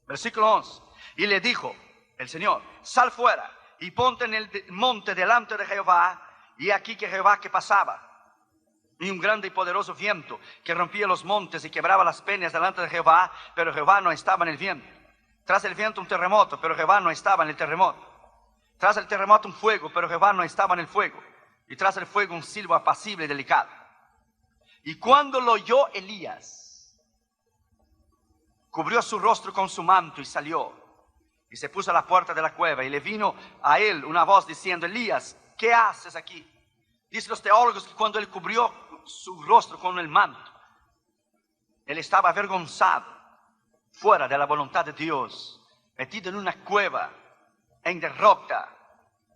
Versículo 11. Y le dijo el Señor: sal fuera y ponte en el monte delante de Jehová. Y aquí que Jehová que pasaba, y un grande y poderoso viento que rompía los montes y quebraba las peñas delante de Jehová, pero Jehová no estaba en el viento. Tras el viento un terremoto, pero Jehová no estaba en el terremoto. Tras el terremoto un fuego, pero Jehová no estaba en el fuego. Y tras el fuego un silbo apacible y delicado. Y cuando lo oyó Elías, cubrió su rostro con su manto y salió. Y se puso a la puerta de la cueva, y le vino a él una voz diciendo: Elías, ¿qué haces aquí? Dicen los teólogos que cuando él cubrió su rostro con el manto, él estaba avergonzado, fuera de la voluntad de Dios, metido en una cueva, en derrota,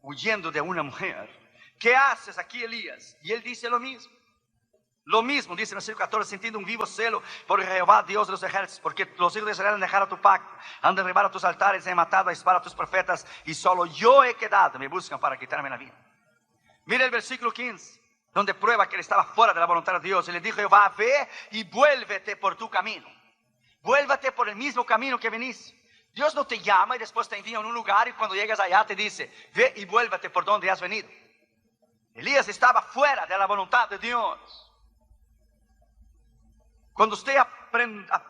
huyendo de una mujer. ¿Qué haces aquí, Elías? Y él dice lo mismo. Lo mismo dice en el versículo 14: sintiendo un vivo celo por Jehová, Dios de los ejércitos, porque los hijos de Israel han dejado tu pacto, han derribado tus altares, han matado a espada a tus profetas, y solo yo he quedado, me buscan para quitarme la vida. Mira el versículo 15, donde prueba que él estaba fuera de la voluntad de Dios. Y le dijo Jehová: ve y vuélvete por tu camino. Vuélvete por el mismo camino que venís. Dios no te llama y después te envía en un lugar, y cuando llegas allá te dice: ve y vuélvete por donde has venido. Elías estaba fuera de la voluntad de Dios. Cuando usted aprende a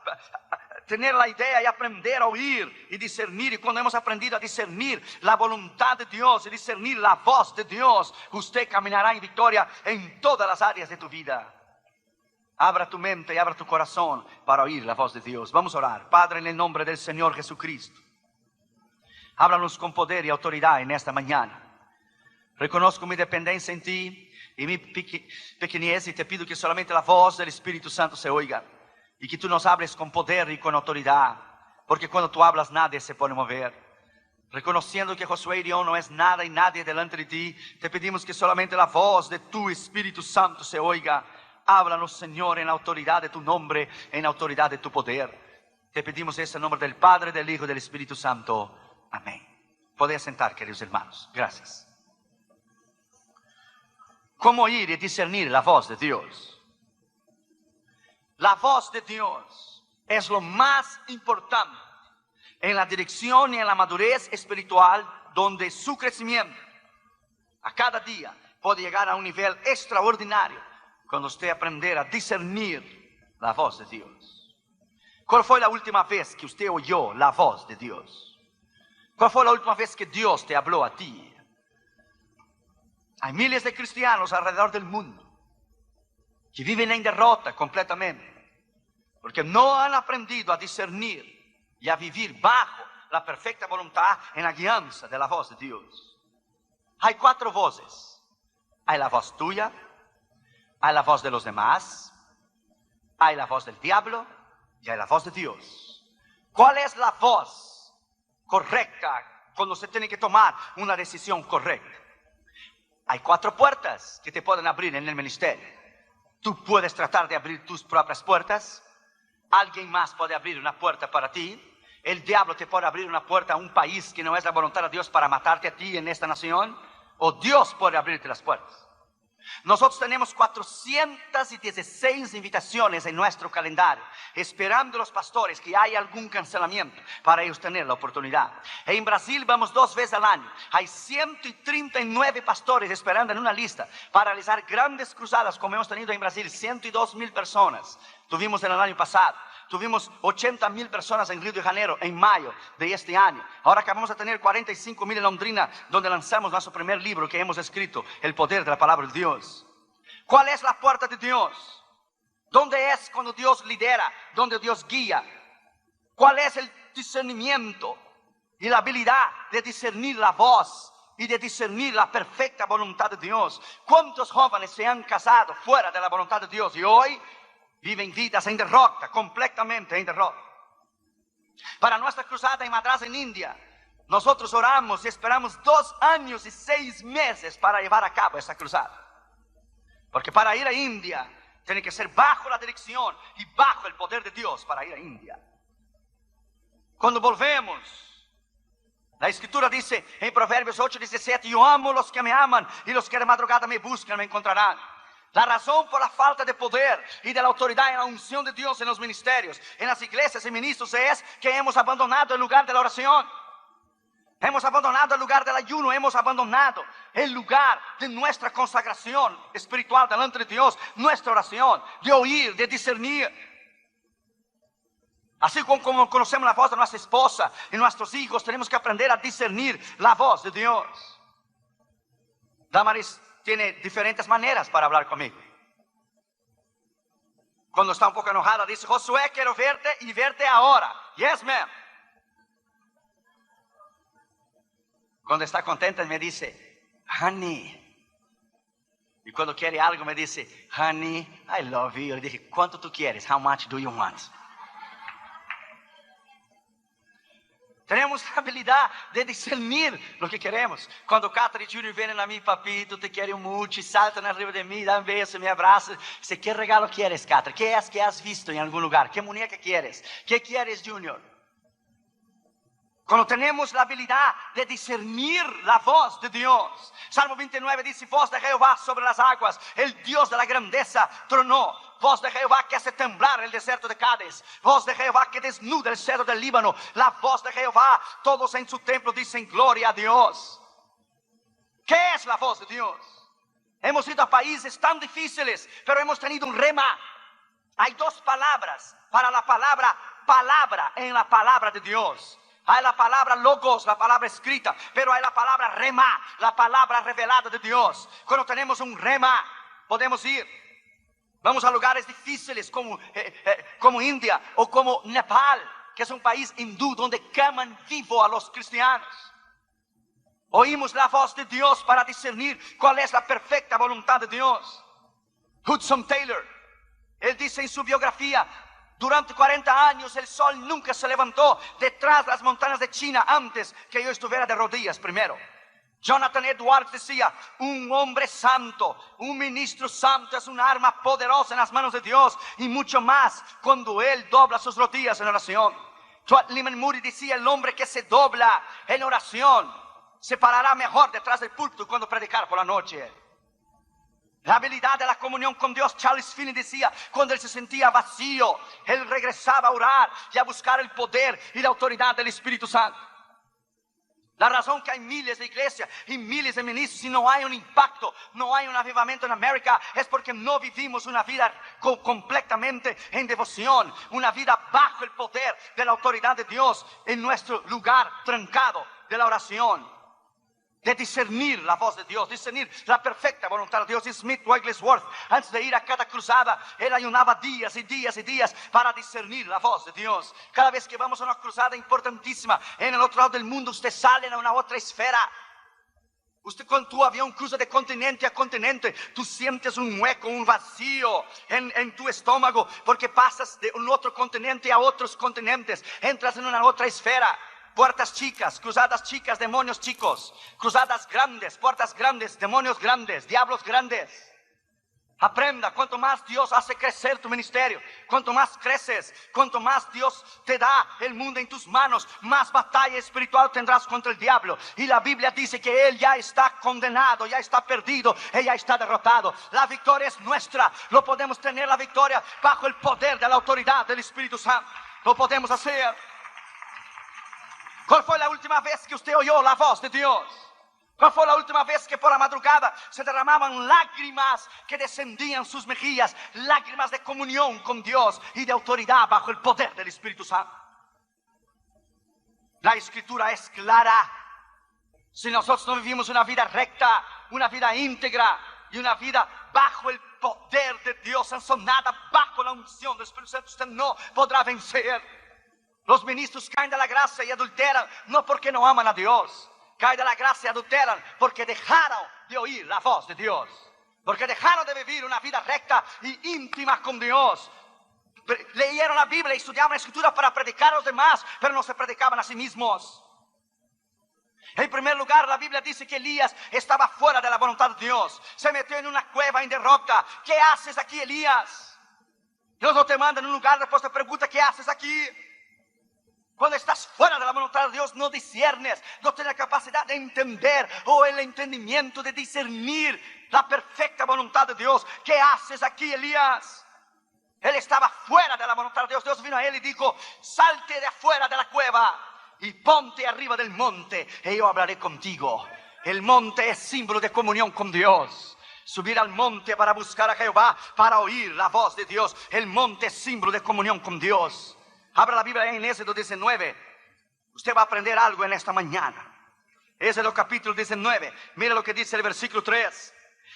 tener la idea y aprender a oír y discernir, y cuando hemos aprendido a discernir la voluntad de Dios y discernir la voz de Dios, usted caminará en victoria en todas las áreas de tu vida. Abra tu mente y abra tu corazón para oír la voz de Dios. Vamos a orar. Padre, en el nombre del Señor Jesucristo, háblanos con poder y autoridad en esta mañana. Reconozco mi dependencia en ti y mi pequeñez, y te pido que solamente la voz del Espíritu Santo se oiga, y que tú nos hables con poder y con autoridad, porque cuando tú hablas nadie se puede mover. Reconociendo que Josué y yo no es nada y nadie delante de ti, te pedimos que solamente la voz de tu Espíritu Santo se oiga. Háblanos, Señor, en la autoridad de tu nombre, en la autoridad de tu poder. Te pedimos eso en nombre del Padre, del Hijo y del Espíritu Santo. Amén. Podéis sentar, queridos hermanos. Gracias. ¿Cómo oír y discernir la voz de Dios? La voz de Dios es lo más importante en la dirección y en la madurez espiritual, donde su crecimiento a cada día puede llegar a un nivel extraordinario cuando usted aprender a discernir la voz de Dios. ¿Cuál fue la última vez que usted oyó la voz de Dios? ¿Cuál fue la última vez que Dios te habló a ti? Hay miles de cristianos alrededor del mundo que viven en derrota completamente, porque no han aprendido a discernir y a vivir bajo la perfecta voluntad en la guianza de la voz de Dios. Hay 4 voces. Hay la voz tuya, hay la voz de los demás, hay la voz del diablo y hay la voz de Dios. ¿Cuál es la voz correcta cuando se tiene que tomar una decisión correcta? Hay 4 puertas que te pueden abrir en el ministerio. Tú puedes tratar de abrir tus propias puertas. Alguien más puede abrir una puerta para ti. El diablo te puede abrir una puerta a un país que no es la voluntad de Dios para matarte a ti en esta nación. O Dios puede abrirte las puertas. Nosotros tenemos 416 invitaciones en nuestro calendario, esperando los pastores que haya algún cancelamiento para ellos tener la oportunidad. En Brasil vamos 2 veces al año. Hay 139 pastores esperando en una lista para realizar grandes cruzadas, como hemos tenido en Brasil. 102,000 personas tuvimos en el año pasado. Tuvimos 80,000 personas en Río de Janeiro en mayo de este año. Ahora acabamos de tener 45,000 en Londrina, donde lanzamos nuestro primer libro que hemos escrito, El poder de la palabra de Dios. ¿Cuál es la puerta de Dios? ¿Dónde es cuando Dios lidera? ¿Dónde Dios guía? ¿Cuál es el discernimiento y la habilidad de discernir la voz y de discernir la perfecta voluntad de Dios? ¿Cuántos jóvenes se han casado fuera de la voluntad de Dios y hoy viven vidas en derrota, completamente en derrota? Para nuestra cruzada en Madras, en India, nosotros oramos y esperamos 2 años y 6 meses para llevar a cabo esa cruzada. Porque para ir a India, tiene que ser bajo la dirección y bajo el poder de Dios para ir a India. Cuando volvemos, la Escritura dice en Proverbios 8:17: yo amo los que me aman, y los que de madrugada me buscan me encontrarán. La razón por la falta de poder y de la autoridad y la unción de Dios en los ministerios, en las iglesias y ministros, es que hemos abandonado el lugar de la oración. Hemos abandonado el lugar del ayuno, hemos abandonado el lugar de nuestra consagración espiritual delante de Dios, nuestra oración, de oír, de discernir. Así como conocemos la voz de nuestra esposa y nuestros hijos, tenemos que aprender a discernir la voz de Dios. Damaris tiene diferentes maneras para hablar conmigo. Cuando está un poco enojada, dice: Josué, quiero verte y verte ahora. Yes, ma'am. Cuando está contenta me dice: honey. Y cuando quiere algo me dice: honey, I love you. Le dije: ¿cuánto tú quieres? How much do you want? Tenemos la habilidad de discernir lo que queremos. Cuando Catherine y Junior vienen a mí: papito, te quiero mucho, y saltan arriba de mí, dan un beso, me abrazan. Dice: ¿qué regalo quieres, Catherine? ¿Qué es que has visto en algún lugar? ¿Qué muñeca quieres? ¿Qué quieres, Junior? Cuando tenemos la habilidad de discernir la voz de Dios. Salmo 29 dice: voz de Jehová sobre las aguas, el Dios de la grandeza tronó. Voz de Jehová que hace temblar el desierto de Cádiz. Voz de Jehová que desnuda el cedro del Líbano. La voz de Jehová, todos en su templo dicen: gloria a Dios. ¿Qué es la voz de Dios? Hemos ido a países tan difíciles, pero hemos tenido un rema. Hay dos palabras para la palabra en la palabra de Dios. Hay la palabra logos, la palabra escrita, pero hay la palabra rema, la palabra revelada de Dios. Cuando tenemos un rema, podemos ir. Vamos a lugares difíciles como India o como Nepal, que es un país hindú donde queman vivo a los cristianos. Oímos la voz de Dios para discernir cuál es la perfecta voluntad de Dios. Hudson Taylor, él dice en su biografía: durante 40 años el sol nunca se levantó detrás de las montañas de China antes que yo estuviera de rodillas primero. Jonathan Edwards decía: un hombre santo, un ministro santo es un arma poderosa en las manos de Dios, y mucho más cuando él dobla sus rodillas en oración. Stuart Lyman Moody decía: el hombre que se dobla en oración se parará mejor detrás del púlpito cuando predicar por la noche. La habilidad de la comunión con Dios. Charles Finney decía: cuando él se sentía vacío, él regresaba a orar y a buscar el poder y la autoridad del Espíritu Santo. La razón que hay miles de iglesias y miles de ministros y no hay un impacto, no hay un avivamiento en América, es porque no vivimos una vida completamente en devoción, una vida bajo el poder de la autoridad de Dios, en nuestro lugar trancado de la oración, de discernir la voz de Dios, discernir la perfecta voluntad de Dios. Y Smith Wigglesworth, antes de ir a cada cruzada, él ayunaba días y días y días para discernir la voz de Dios. Cada vez que vamos a una cruzada importantísima en el otro lado del mundo, usted sale a una otra esfera. Usted, con tu avión cruza de continente a continente, tú sientes un hueco, un vacío en tu estómago, porque pasas de un otro continente a otros continentes, entras en una otra esfera. Puertas chicas, cruzadas chicas, demonios chicos. Cruzadas grandes, puertas grandes, demonios grandes, diablos grandes. Aprenda: cuanto más Dios hace crecer tu ministerio, cuanto más creces, cuanto más Dios te da el mundo en tus manos, más batalla espiritual tendrás contra el diablo. Y la Biblia dice que él ya está condenado, ya está perdido, él ya está derrotado. La victoria es nuestra. Lo podemos tener, la victoria, bajo el poder de la autoridad del Espíritu Santo. Lo podemos hacer. ¿Cuál fue la última vez que usted oyó la voz de Dios? ¿Cuál fue la última vez que por la madrugada se derramaban lágrimas que descendían sus mejillas? Lágrimas de comunión con Dios y de autoridad bajo el poder del Espíritu Santo. La Escritura es clara. Si nosotros no vivimos una vida recta, una vida íntegra y una vida bajo el poder de Dios, sazonada bajo la unción del Espíritu Santo, usted no podrá vencer. Los ministros caen de la gracia y adulteran, no porque no aman a Dios. Caen de la gracia y adulteran porque dejaron de oír la voz de Dios, porque dejaron de vivir una vida recta y íntima con Dios. Leyeron la Biblia y estudiaban la Escritura para predicar a los demás, pero no se predicaban a sí mismos. En primer lugar, la Biblia dice que Elías estaba fuera de la voluntad de Dios. Se metió en una cueva en derrota. ¿Qué haces aquí, Elías? Dios no te manda en un lugar, después te pregunta: ¿qué haces aquí? Cuando estás fuera de la voluntad de Dios, no discernes, no tienes la capacidad de entender o el entendimiento de discernir la perfecta voluntad de Dios. ¿Qué haces aquí, Elías? Él estaba fuera de la voluntad de Dios. Dios vino a él y dijo: salte de afuera de la cueva y ponte arriba del monte y yo hablaré contigo. El monte es símbolo de comunión con Dios. Subir al monte para buscar a Jehová, para oír la voz de Dios. El monte es símbolo de comunión con Dios. Abra la Biblia en Éxodo 19. Usted va a aprender algo en esta mañana. Éxodo capítulo 19. Mira lo que dice el versículo 3.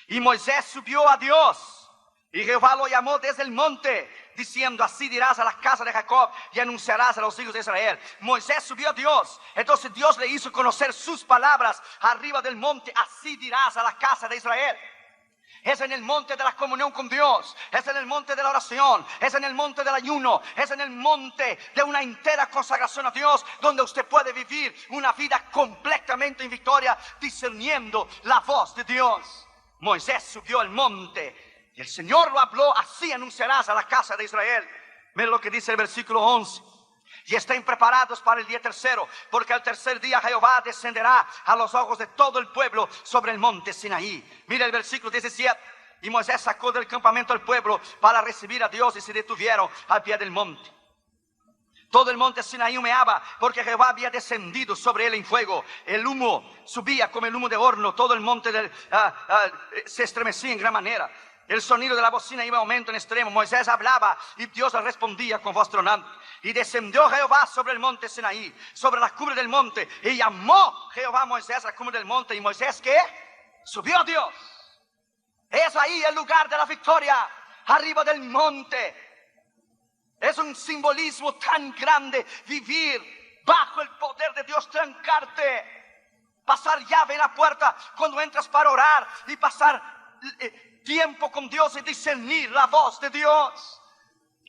Y Moisés subió a Dios, y Jehová lo llamó desde el monte, diciendo: así dirás a la casa de Jacob y anunciarás a los hijos de Israel. Moisés subió a Dios. Entonces Dios le hizo conocer sus palabras arriba del monte. Así dirás a la casa de Israel. Es en el monte de la comunión con Dios. Es en el monte de la oración. Es en el monte del ayuno. Es en el monte de una entera consagración a Dios, donde usted puede vivir una vida completamente en victoria, discerniendo la voz de Dios. Moisés subió al monte y el Señor lo habló: así anunciarás a la casa de Israel. Mira lo que dice el versículo 11. Y estén preparados para el día tercero, porque al tercer día Jehová descenderá a los ojos de todo el pueblo sobre el monte Sinaí. Mira el versículo 17. Y Moisés sacó del campamento al pueblo para recibir a Dios, y se detuvieron al pie del monte. Todo el monte Sinaí humeaba, porque Jehová había descendido sobre él en fuego. El humo subía como el humo de horno. Todo el monte se estremecía en gran manera. El sonido de la bocina iba en aumento en extremo. Moisés hablaba y Dios le respondía con voz tronante. Y descendió Jehová sobre el monte Sinaí, sobre la cumbre del monte, y llamó Jehová a Moisés a la cumbre del monte. Y Moisés, ¿qué? Subió a Dios. Es ahí el lugar de la victoria, arriba del monte. Es un simbolismo tan grande, vivir bajo el poder de Dios, trancarte, pasar llave en la puerta cuando entras para orar, y pasar tiempo con Dios y discernir la voz de Dios.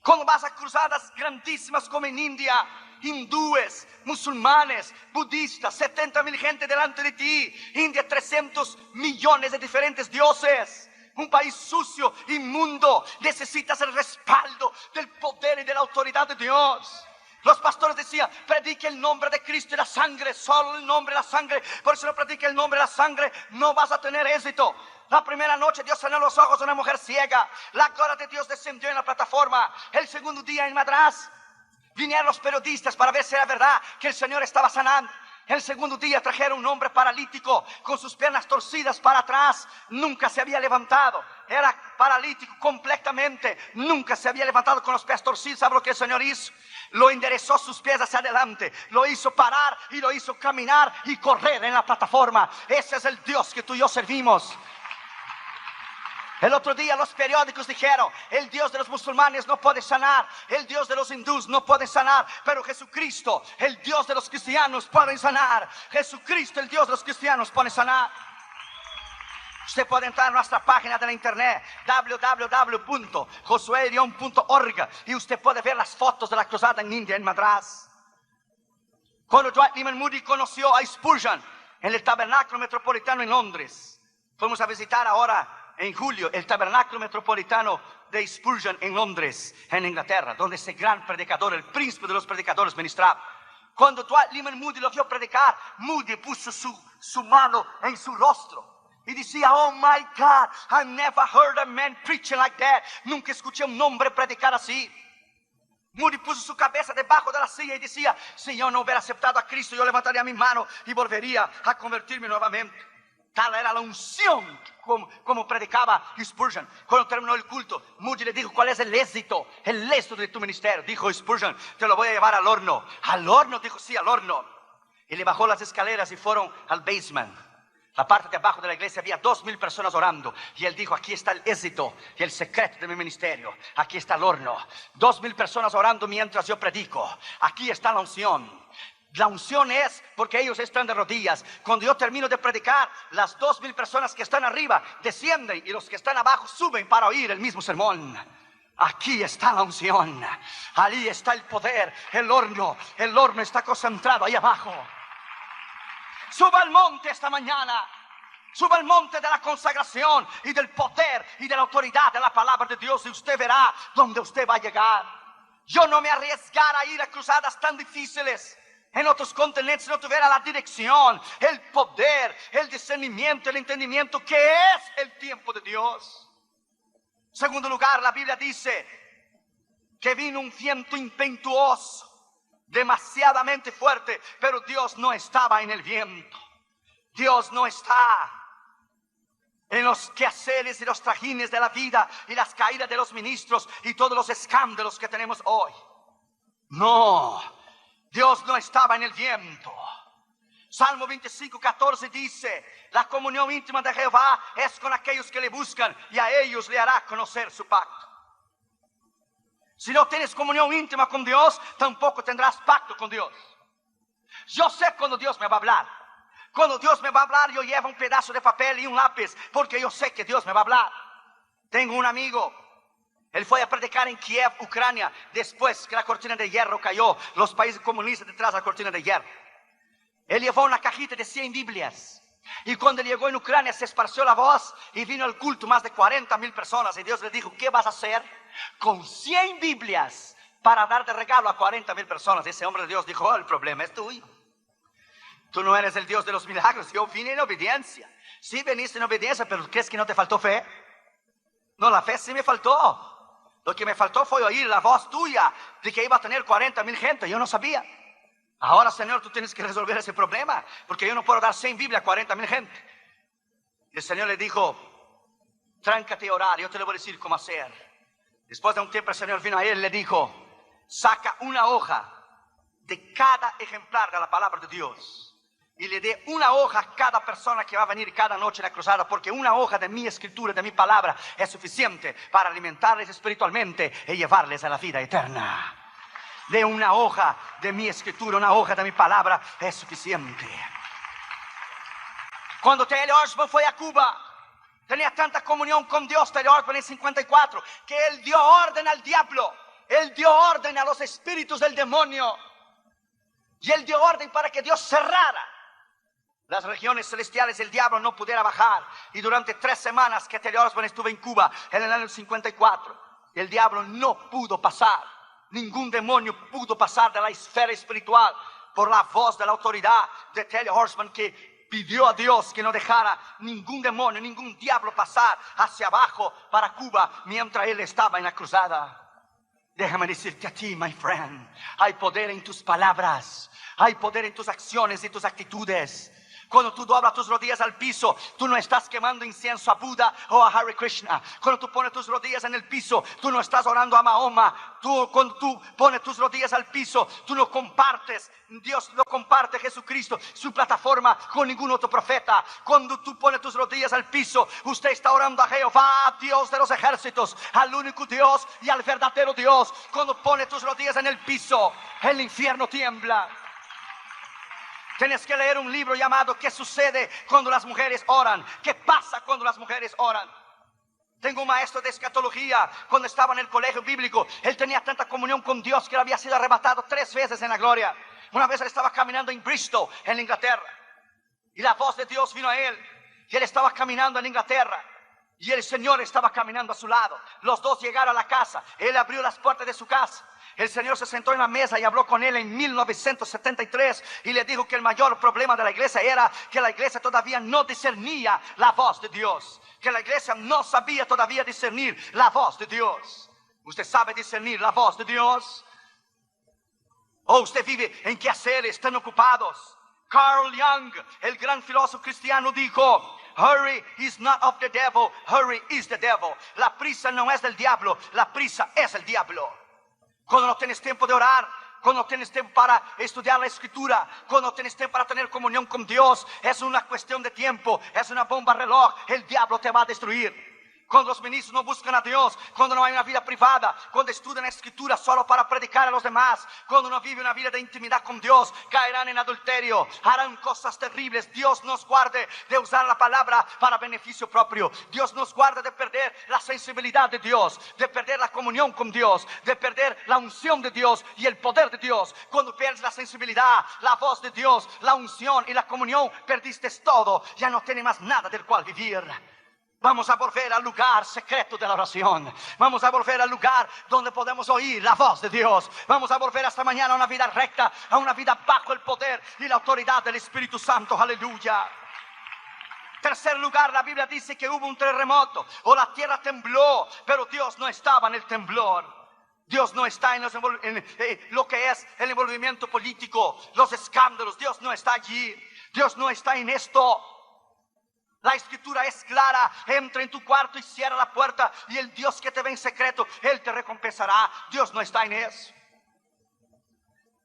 Cuando vas a cruzadas grandísimas como en India, hindúes, musulmanes, budistas, 70,000 gente delante de ti. India, 300 millones de diferentes dioses. Un país sucio, inmundo. Necesitas el respaldo del poder y de la autoridad de Dios. Los pastores decían: predique el nombre de Cristo y la sangre, solo el nombre de la sangre. Por eso no predique el nombre de la sangre, no vas a tener éxito. La primera noche Dios sanó los ojos de una mujer ciega. La gloria de Dios descendió en la plataforma. El segundo día en Madras vinieron los periodistas para ver si era verdad que el Señor estaba sanando. El segundo día trajeron un hombre paralítico con sus piernas torcidas para atrás. Nunca se había levantado. Era paralítico completamente. Nunca se había levantado con los pies torcidos. ¿Sabe lo que el Señor hizo? Lo enderezó sus pies hacia adelante. Lo hizo parar y lo hizo caminar y correr en la plataforma. Ese es el Dios que tú y yo servimos. El otro día los periódicos dijeron: el Dios de los musulmanes no puede sanar, el Dios de los hindúes no puede sanar, pero Jesucristo, el Dios de los cristianos, puede sanar. Jesucristo, el Dios de los cristianos, puede sanar. Usted puede entrar a nuestra página de la internet, www.josuerion.org, y usted puede ver las fotos de la cruzada en India, en Madras. Cuando Dwight Lyman Moody conoció a Spurgeon en el tabernáculo metropolitano en Londres, fuimos a visitar ahora en julio el tabernáculo metropolitano de Spurgeon en Londres, en Inglaterra, donde ese gran predicador, el príncipe de los predicadores, ministraba. Cuando Dwight Lyman Moody lo vio predicar, Moody puso su mano en su rostro y decía: oh my God, I never heard a man preaching like that. Nunca escuché un hombre predicar así. Moody puso su cabeza debajo de la silla y decía: si yo no hubiera aceptado a Cristo, yo levantaría mi mano y volvería a convertirme nuevamente. Tal era la unción como predicaba Spurgeon. Cuando terminó el culto, Moody le dijo: ¿cuál es el éxito de tu ministerio? Dijo Spurgeon: te lo voy a llevar al horno. ¿Al horno? Dijo: sí, al horno. Y le bajó las escaleras y fueron al basement. La parte de abajo de la iglesia había 2,000 personas orando. Y él dijo: aquí está el éxito y el secreto de mi ministerio. Aquí está el horno. 2,000 personas orando mientras yo predico. Aquí está la unción. La unción es porque ellos están de rodillas. Cuando yo termino de predicar, las 2,000 personas que están arriba descienden y los que están abajo suben para oír el mismo sermón. Aquí está la unción. Ahí está el poder. El horno está concentrado ahí abajo. Suba al monte esta mañana. Suba al monte de la consagración y del poder y de la autoridad de la palabra de Dios, y usted verá dónde usted va a llegar. Yo no me arriesgara a ir a cruzadas tan difíciles en otros continentes si no tuviera la dirección, el poder, el discernimiento, el entendimiento que es el tiempo de Dios. En segundo lugar, la Biblia dice que vino un viento impetuoso, demasiadamente fuerte, pero Dios no estaba en el viento. Dios no está en los quehaceres y los trajines de la vida y las caídas de los ministros y todos los escándalos que tenemos hoy. No, Dios no estaba en el viento. Salmo 25:14 dice: la comunión íntima de Jehová es con aquellos que le buscan, y a ellos le hará conocer su pacto. Si no tienes comunión íntima con Dios, tampoco tendrás pacto con Dios. Yo sé cuando Dios me va a hablar. Cuando Dios me va a hablar, yo llevo un pedazo de papel y un lápiz, porque yo sé que Dios me va a hablar. Tengo un amigo, él fue a predicar en Kiev, Ucrania, después que la cortina de hierro cayó, los países comunistas detrás de la cortina de hierro. Él llevó una cajita de 100 Biblias, y cuando llegó en Ucrania se esparció la voz, y vino al culto más de 40,000 personas, y Dios le dijo: ¿qué vas a hacer con 100 Biblias para dar de regalo a 40,000 personas? Ese hombre de Dios dijo: oh, el problema es tuyo. Tú no eres el Dios de los milagros. Yo vine en obediencia. Sí viniste en obediencia, pero ¿crees que no te faltó fe? No, la fe sí me faltó. Lo que me faltó fue oír la voz tuya de que iba a tener 40,000 gente. Yo no sabía. Ahora, Señor, tú tienes que resolver ese problema, porque yo no puedo dar 100 Biblias a 40,000 gente. El Señor le dijo: tráncate a orar, yo te lo voy a decir cómo hacer. Después de un tiempo el Señor vino a él y le dijo: saca una hoja de cada ejemplar de la palabra de Dios y le dé una hoja a cada persona que va a venir cada noche en la cruzada, porque una hoja de mi escritura, de mi palabra, es suficiente para alimentarles espiritualmente y llevarles a la vida eterna. De una hoja de mi escritura, una hoja de mi palabra es suficiente. Cuando T.L. Osborne fue a Cuba, tenía tanta comunión con Dios, T.L. Osborne en 54, que él dio orden al diablo, él dio orden a los espíritus del demonio, y él dio orden para que Dios cerrara las regiones celestiales, el diablo no pudiera bajar. Y durante 3 semanas que T.L. Osborne estuvo en Cuba, en el año 54, el diablo no pudo pasar. Ningún demonio pudo pasar de la esfera espiritual por la voz de la autoridad de T.L. Osborne, que pidió a Dios que no dejara ningún demonio, ningún diablo pasar hacia abajo para Cuba mientras él estaba en la cruzada. Déjame decirte a ti, my friend, hay poder en tus palabras, hay poder en tus acciones y tus actitudes. Cuando tú doblas tus rodillas al piso, tú no estás quemando incienso a Buda o a Hare Krishna. Cuando tú pones tus rodillas en el piso, tú no estás orando a Mahoma. Cuando tú pones tus rodillas al piso, tú no compartes, Dios no comparte Jesucristo, su plataforma, con ningún otro profeta. Cuando tú pones tus rodillas al piso, usted está orando a Jehová, Dios de los ejércitos, al único Dios y al verdadero Dios. Cuando pones tus rodillas en el piso, el infierno tiembla. Tienes que leer un libro llamado ¿Qué sucede cuando las mujeres oran? ¿Qué pasa cuando las mujeres oran? Tengo un maestro de escatología. Cuando estaba en el colegio bíblico, él tenía tanta comunión con Dios que él había sido arrebatado 3 veces en la gloria. Una vez él estaba caminando en Bristol, en Inglaterra, y la voz de Dios vino a él, y él estaba caminando en Inglaterra, y el Señor estaba caminando a su lado. Los dos llegaron a la casa. Él abrió las puertas de su casa. El Señor se sentó en la mesa y habló con él en 1973 y le dijo que el mayor problema de la iglesia era que la iglesia todavía no discernía la voz de Dios, que la iglesia no sabía todavía discernir la voz de Dios. ¿Usted sabe discernir la voz de Dios? ¿O usted vive en quehaceres tan ocupados? Carl Jung, el gran filósofo cristiano, dijo: hurry is not of the devil, hurry is the devil. La prisa no es del diablo, la prisa es el diablo. Cuando no tienes tiempo de orar, cuando no tienes tiempo para estudiar la escritura, cuando no tienes tiempo para tener comunión con Dios, es una cuestión de tiempo, es una bomba reloj. El diablo te va a destruir. Cuando los ministros no buscan a Dios, cuando no hay una vida privada, cuando estudian la escritura solo para predicar a los demás, cuando no vive una vida de intimidad con Dios, caerán en adulterio, harán cosas terribles. Dios nos guarde de usar la palabra para beneficio propio. Dios nos guarde de perder la sensibilidad de Dios, de perder la comunión con Dios, de perder la unción de Dios y el poder de Dios. Cuando pierdes la sensibilidad, la voz de Dios, la unción y la comunión, perdiste todo. Ya no tienes más nada del cual vivir. Vamos a volver al lugar secreto de la oración. Vamos a volver al lugar donde podemos oír la voz de Dios. Vamos a volver esta mañana a una vida recta, a una vida bajo el poder y la autoridad del Espíritu Santo. Aleluya. Tercer lugar, la Biblia dice que hubo un terremoto o la tierra tembló, pero Dios no estaba en el temblor. Dios no está en lo que es el envolvimiento político, los escándalos. Dios no está allí. Dios no está en esto. La escritura es clara: entra en tu cuarto y cierra la puerta, y el Dios que te ve en secreto, Él te recompensará. Dios no está en eso.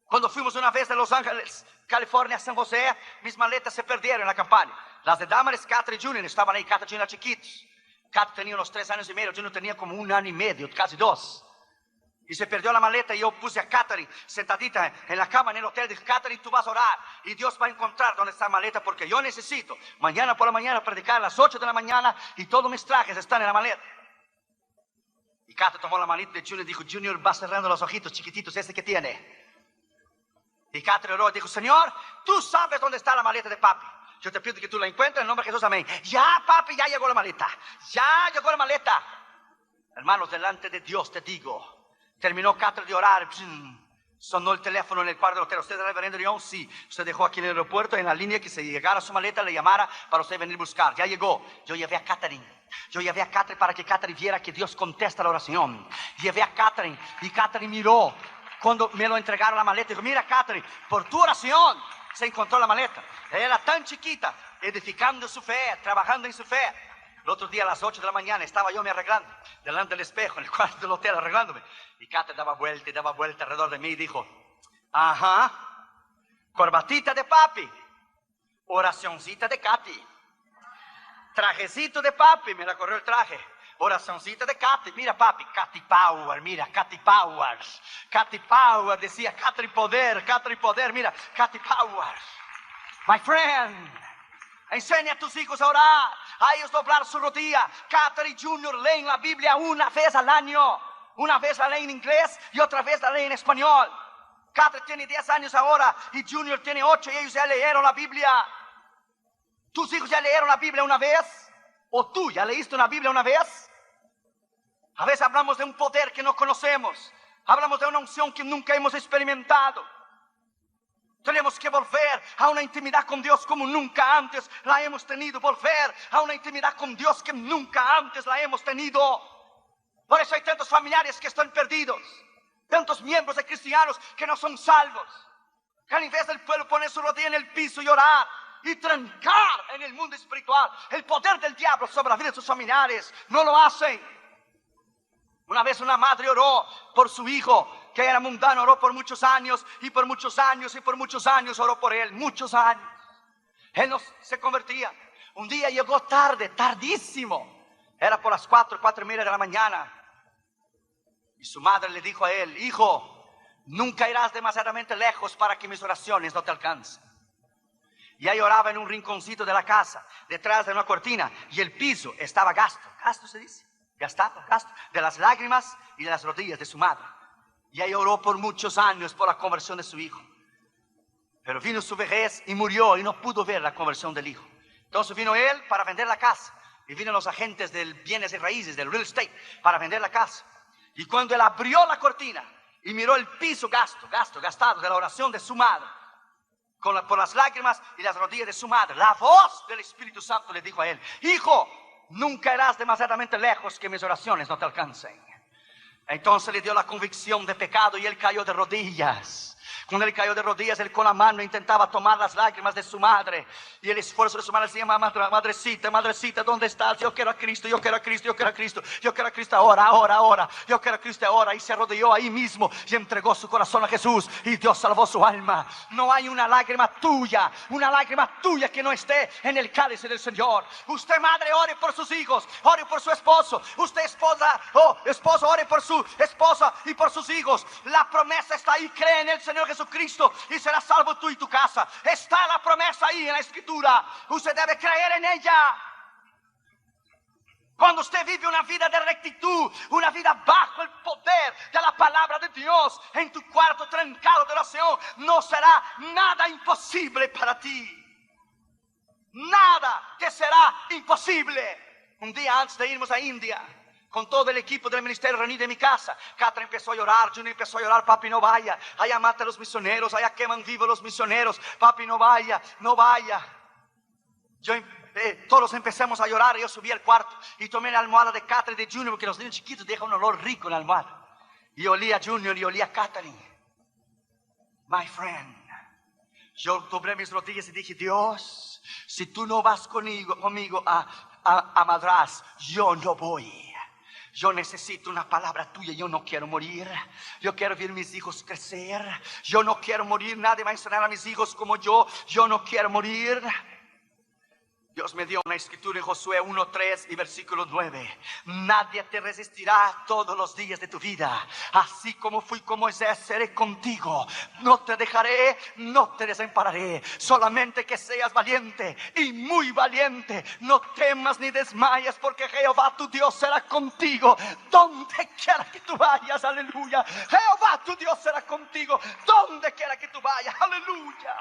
Cuando fuimos una vez de Los Ángeles, California, a San José, mis maletas se perdieron en la campaña. Las de Damaris, Catherine y Junior estaban ahí. Catherine era chiquitos. Catherine tenía unos 3 años y medio, Junior tenía como 1 año y medio, casi 2. Y se perdió la maleta y yo puse a Catherine sentadita en la cama en el hotel. Dije: Catherine, tú vas a orar y Dios va a encontrar dónde está la maleta, porque yo necesito mañana por la mañana predicar a las 8 de la mañana y todos mis trajes están en la maleta. Y Catherine tomó la maleta de Junior y dijo: Junior, va cerrando los ojitos chiquititos, ese que tiene. Y Catherine oró y dijo: Señor, tú sabes dónde está la maleta de papi. Yo te pido que tú la encuentres en el nombre de Jesús, amén. Ya, papi, ya llegó la maleta. Ya llegó la maleta. Hermanos, delante de Dios te digo, terminó Catherine de orar. Sonó el teléfono en el cuarto del hotel. ¿Usted es el reverendo León? Sí. Usted dejó aquí en el aeropuerto en la línea que se llegara su maleta, le llamara para usted venir a buscar. Ya llegó. Yo llevé a Catherine. Yo llevé a Catherine para que Catherine viera que Dios contesta la oración. Llevé a Catherine y Catherine miró. Cuando me lo entregaron la maleta, dijo: mira, Catherine, por tu oración se encontró la maleta. Ella era tan chiquita, edificando su fe, trabajando en su fe. El otro día a las 8 de la mañana estaba yo me arreglando delante del espejo en el cuarto del hotel, arreglándome. Y Catherine daba vuelta y daba vuelta alrededor de mí y dijo: ajá, corbatita de papi, oracioncita de Katy, trajecito de papi, me la corrió el traje. Oracioncita de Katy, mira papi, Katy Power, mira, Katy Power. Katy Power, decía Catherine Poder, mira, Katy Power. My friend, enseña a tus hijos a orar, a ellos doblar su rodilla. Catherine Junior leen la Biblia una vez al año. Una vez la leen en inglés y otra vez la leen en español. Catherine tiene 10 años ahora y Junior tiene 8 y ellos ya leyeron la Biblia. ¿Tus hijos ya leyeron la Biblia una vez? ¿O tú ya leíste una Biblia una vez? A veces hablamos de un poder que no conocemos. Hablamos de una unción que nunca hemos experimentado. Tenemos que volver a una intimidad con Dios como nunca antes la hemos tenido. Volver a una intimidad con Dios que nunca antes la hemos tenido. Por eso hay tantos familiares que están perdidos. Tantos miembros de cristianos que no son salvos. Que en vez del pueblo poner su rodilla en el piso y orar y trancar en el mundo espiritual el poder del diablo sobre la vida de sus familiares, no lo hacen. Una vez una madre oró por su hijo que era mundano, oró por muchos años y por muchos años y por muchos años oró por él, muchos años. Él no se convertía. Un día llegó tarde, tardísimo. Era por las 4:30 de la mañana. Y su madre le dijo a él: hijo, nunca irás demasiadamente lejos para que mis oraciones no te alcancen. Y ahí oraba en un rinconcito de la casa, detrás de una cortina, y el piso estaba gasto se dice, gasto, de las lágrimas y de las rodillas de su madre. Y ahí oró por muchos años por la conversión de su hijo. Pero vino su vejez y murió y no pudo ver la conversión del hijo. Entonces vino él para vender la casa. Y vino los agentes del bienes y raíces, del real estate, para vender la casa. Y cuando él abrió la cortina y miró el piso gastado de la oración de su madre, por las lágrimas y las rodillas de su madre, la voz del Espíritu Santo le dijo a él: hijo, nunca irás demasiadamente lejos que mis oraciones no te alcancen. Entonces le dio la convicción de pecado y él cayó de rodillas. Cuando él cayó de rodillas, él con la mano intentaba tomar las lágrimas de su madre. Y el esfuerzo de su madre decía: madrecita, ¿dónde estás? Yo quiero a Cristo, yo quiero a Cristo, yo quiero a Cristo. Yo quiero a Cristo ahora. Yo quiero a Cristo ahora. Y se arrodilló ahí mismo y entregó su corazón a Jesús. Y Dios salvó su alma. No hay una lágrima tuya que no esté en el cáliz del Señor. Usted, madre, ore por sus hijos, ore por su esposo. Usted, esposo, ore por su esposa y por sus hijos. La promesa está ahí. Cree en el Señor Jesucristo y serás salvo tú y tu casa. Está la promesa ahí en la Escritura. Usted debe creer en ella. Cuando usted vive una vida de rectitud, una vida bajo el poder de la palabra de Dios, en tu cuarto trancado de oración, no será nada imposible para ti. Nada te será imposible. Un día antes de irnos a India, con todo el equipo del ministerio reunido en mi casa, Catra empezó a llorar, Junior empezó a llorar: papi, no vaya, allá mata a los misioneros, allá queman vivos los misioneros, papi, no vaya, no vaya. Todos empezamos a llorar. Yo subí al cuarto y tomé la almohada de Catra y de Junior, porque los niños chiquitos dejan un olor rico en la almohada. Y olía a Junior y olía a Catherine. My friend, yo doblé mis rodillas y dije: Dios, si tú no vas conmigo a Madras, yo no voy. Yo necesito una palabra tuya. Yo no quiero morir. Yo quiero ver mis hijos crecer. Yo no quiero morir. Nadie va a enseñar a mis hijos como yo. Yo no quiero morir. Dios me dio una escritura en Josué 1:3 y versículo 9. Nadie te resistirá todos los días de tu vida. Así como fui con Moisés, seré contigo. No te dejaré, no te desampararé. Solamente que seas valiente y muy valiente. No temas ni desmayes, porque Jehová tu Dios será contigo donde quiera que tú vayas. Aleluya. Jehová tu Dios será contigo donde quiera que tú vayas. Aleluya.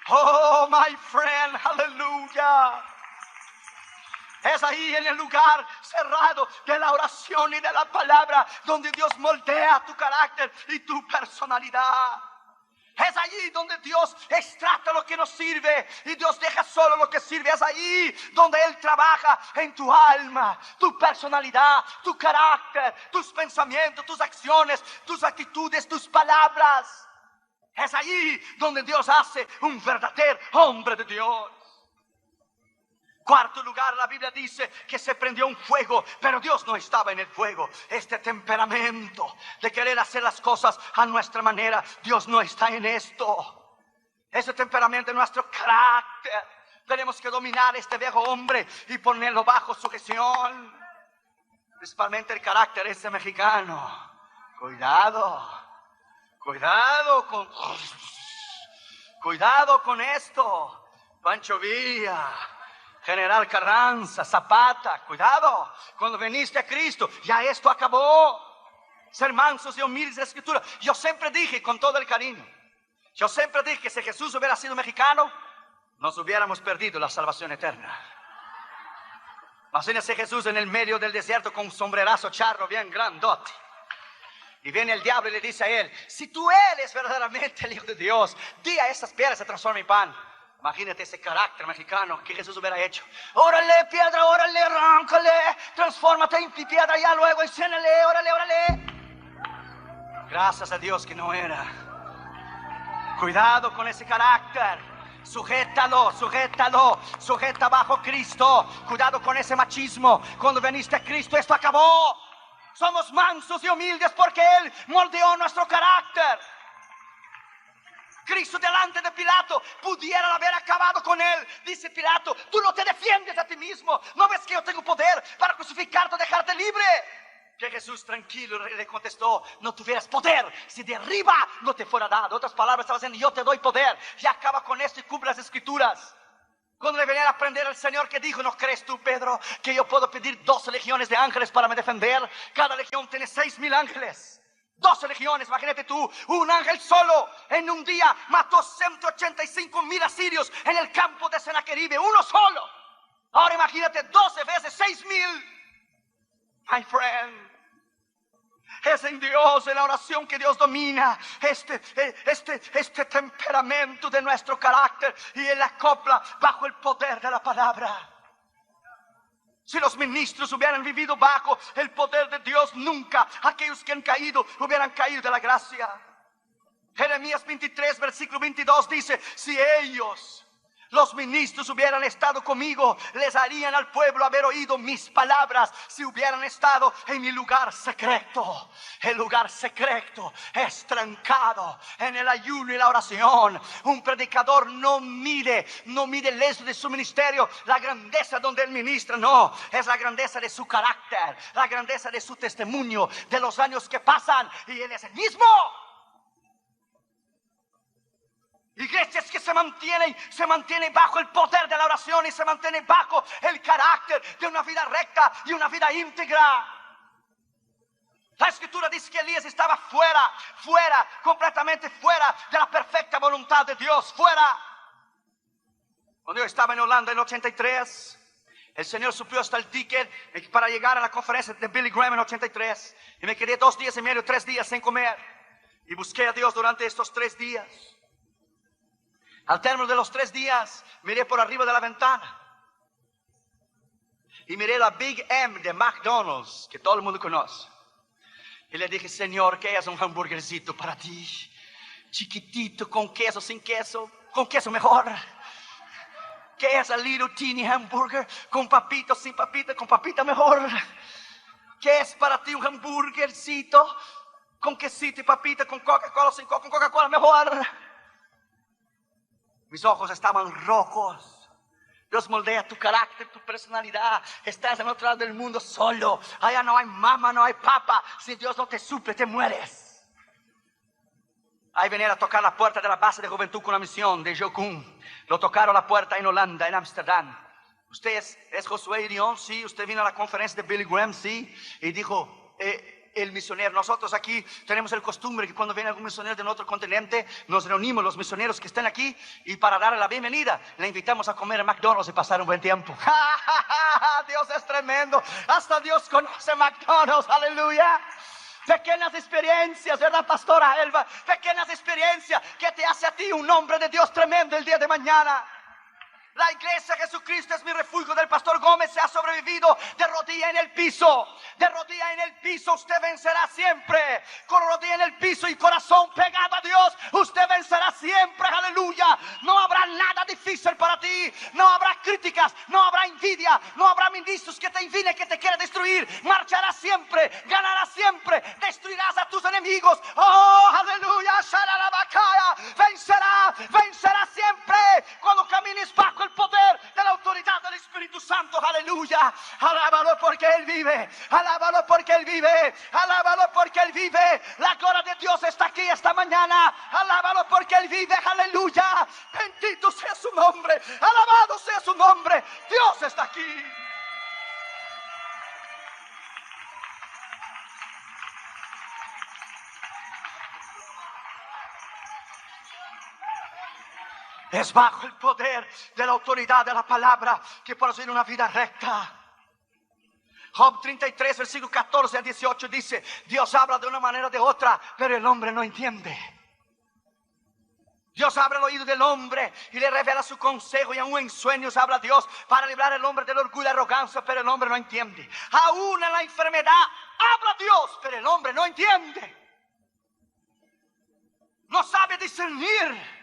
Oh, my friend, aleluya. Es ahí en el lugar cerrado de la oración y de la palabra donde Dios moldea tu carácter y tu personalidad. Es allí donde Dios extracta lo que nos sirve y Dios deja solo lo que sirve. Es allí donde Él trabaja en tu alma, tu personalidad, tu carácter, tus pensamientos, tus acciones, tus actitudes, tus palabras. Es allí donde Dios hace un verdadero hombre de Dios. Cuarto lugar, la Biblia dice que se prendió un fuego, pero Dios no estaba en el fuego. Este temperamento de querer hacer las cosas a nuestra manera, Dios no está en esto. Ese temperamento es nuestro carácter. Tenemos que dominar este viejo hombre y ponerlo bajo sujeción. Principalmente el carácter ese mexicano. Cuidado. Cuidado con esto. Pancho Villa, General Carranza, Zapata, cuidado. Cuando viniste a Cristo, ya esto acabó. Ser mansos y humildes de Escritura. Yo siempre dije, con todo el cariño, yo siempre dije que si Jesús hubiera sido mexicano, nos hubiéramos perdido la salvación eterna. Imagínese Jesús en el medio del desierto con un sombrerazo charro bien grandote. Y viene el diablo y le dice a él: si tú eres verdaderamente el Hijo de Dios, di a estas piedras se transformen en pan. Imagínate ese carácter mexicano que Jesús hubiera hecho. Órale, piedra, órale, arráncale, transfórmate en piedra ya luego, enciéndele, órale. Gracias a Dios que no era. Cuidado con ese carácter. Sujeta bajo Cristo. Cuidado con ese machismo. Cuando viniste a Cristo, esto acabó. Somos mansos y humildes porque Él moldeó nuestro carácter. Cristo delante de Pilato pudiera haber acabado con él. Dice Pilato: tú no te defiendes a ti mismo. ¿No ves que yo tengo poder para crucificarte o dejarte libre? Que Jesús tranquilo le contestó: no tuvieras poder si de arriba no te fuera dado. Otras palabras, estaba diciendo: yo te doy poder. Ya acaba con esto y cumple las Escrituras. Cuando le venían a aprender al Señor, que dijo: ¿no crees tú, Pedro, que yo puedo pedir 12 legiones de ángeles para me defender? Cada legión tiene 6,000 ángeles. 12 legiones, imagínate tú. Un ángel solo en un día mató 185,000 asirios en el campo de Sennacherib. Uno solo. Ahora imagínate 12 veces 6,000. My friend, es en Dios, en la oración, que Dios domina este temperamento de nuestro carácter y Él acopla bajo el poder de la palabra. Si los ministros hubieran vivido bajo el poder de Dios, nunca aquellos que han caído hubieran caído de la gracia. Jeremías 23, versículo 22 dice: si ellos, los ministros, hubieran estado conmigo, les harían al pueblo haber oído mis palabras. Si hubieran estado en mi lugar secreto. El lugar secreto es trancado en el ayuno y la oración. Un predicador no mide el éxito de su ministerio, la grandeza donde él ministra. No, es la grandeza de su carácter, la grandeza de su testimonio, de los años que pasan, y él es el mismo. Iglesias que se mantienen bajo el poder de la oración y se mantienen bajo el carácter de una vida recta y una vida íntegra. La Escritura dice que Elías estaba fuera, completamente fuera de la perfecta voluntad de Dios, fuera. Cuando yo estaba en Holanda en el 83, El Señor suplió hasta el ticket para llegar a la conferencia de Billy Graham en 83. Y me quedé 2 días y medio, 3 días sin comer. Y busqué a Dios durante estos 3 días. Al término de los 3 días, miré por arriba de la ventana. Y miré la Big M de McDonald's, que todo el mundo conoce. Y le dije, Señor, ¿qué es un hamburguesito para ti? Chiquitito, con queso, sin queso, con queso mejor. ¿Qué es el little teeny hamburger? Con papito, sin papita, con papita mejor. ¿Qué es para ti un hamburguercito? Con quesito y papita, con Coca-Cola, sin con Coca-Cola mejor. Mis ojos estaban rojos. Dios moldea tu carácter, tu personalidad. Estás en otro lado del mundo solo. Allá no hay mamá, no hay papá. Si Dios no te suple, te mueres. Ahí venir a tocar la puerta de la base de juventud con la misión de Jocum. Lo tocaron la puerta en Holanda, en Amsterdam. Usted es Josué Irión, sí. Usted vino a la conferencia de Billy Graham, sí. Y dijo, el misionero, nosotros aquí tenemos el costumbre que cuando viene algún misionero de otro continente, nos reunimos los misioneros que están aquí y para darle la bienvenida, le invitamos a comer en McDonald's y pasar un buen tiempo. Dios es tremendo. Hasta Dios conoce McDonald's, aleluya. Pequeñas experiencias, ¿verdad, pastora Elba? Pequeñas experiencias que te hace a ti un hombre de Dios tremendo el día de mañana. La iglesia Jesucristo es mi refugio del pastor Gómez. Se ha sobrevivido de rodilla en el piso. De rodilla en el piso usted vencerá siempre. Con rodilla en el piso y corazón pegado a Dios, usted vencerá siempre, aleluya. No habrá nada difícil para ti. No habrá críticas, no habrá envidia, no habrá ministros que te envidien, que te quieran destruir. Marcharás siempre, ganarás siempre, destruirás a tus enemigos. Oh, aleluya, vencerá siempre cuando camines bajo el poder de la autoridad del Espíritu Santo, aleluya. Alábalo porque Él vive, alábalo porque Él vive, alábalo porque Él vive. La gloria de Dios está aquí esta mañana, alábalo porque Él vive, aleluya. Bendito sea su nombre, alabado sea su nombre. Dios está aquí. Es bajo el poder de la autoridad de la palabra que puedes vivir una vida recta. Job 33, versículo 14 a 18 dice, Dios habla de una manera o de otra, pero el hombre no entiende. Dios abre el oído del hombre y le revela su consejo, y aún en sueños habla Dios para librar al hombre del orgullo y arrogancia, pero el hombre no entiende. Aún en la enfermedad habla Dios, pero el hombre no entiende. No sabe discernir.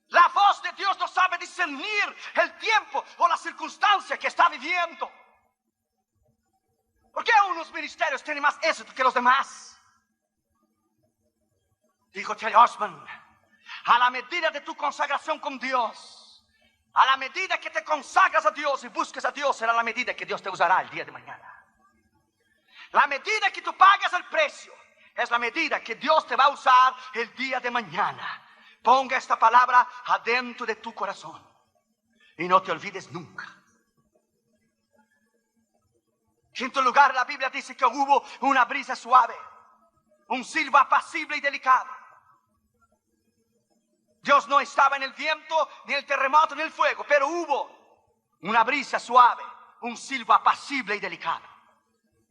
La voz de Dios no sabe discernir el tiempo o la circunstancia que está viviendo. ¿Por qué unos ministerios tienen más éxito que los demás? Dijo Terry Osman, a la medida de tu consagración con Dios, a la medida que te consagras a Dios y busques a Dios, será la medida que Dios te usará el día de mañana. La medida que tú pagas el precio es la medida que Dios te va a usar el día de mañana. Ponga esta palabra adentro de tu corazón y no te olvides nunca. En quinto lugar, la Biblia dice que hubo una brisa suave, un silbo apacible y delicado. Dios no estaba en el viento, ni el terremoto, ni el fuego, pero hubo una brisa suave, un silbo apacible y delicado.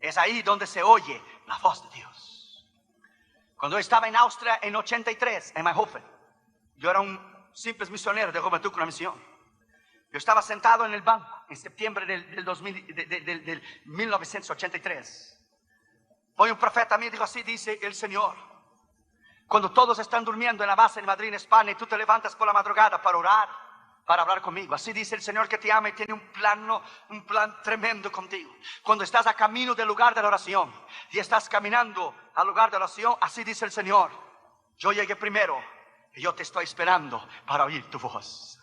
Es ahí donde se oye la voz de Dios. Cuando estaba en Austria en 83, en Mayhofen, yo era un simple misionero de juventud con una misión. Yo estaba sentado en el banco en septiembre del 1983. Hoy un profeta a mí dijo, así dice el Señor. Cuando todos están durmiendo en la base en Madrid, en España, y tú te levantas por la madrugada para orar, para hablar conmigo. Así dice el Señor que te ama y tiene un plan tremendo contigo. Cuando estás a camino del lugar de la oración y estás caminando al lugar de la oración, así dice el Señor. Yo llegué primero y yo te estoy esperando para oír tu voz.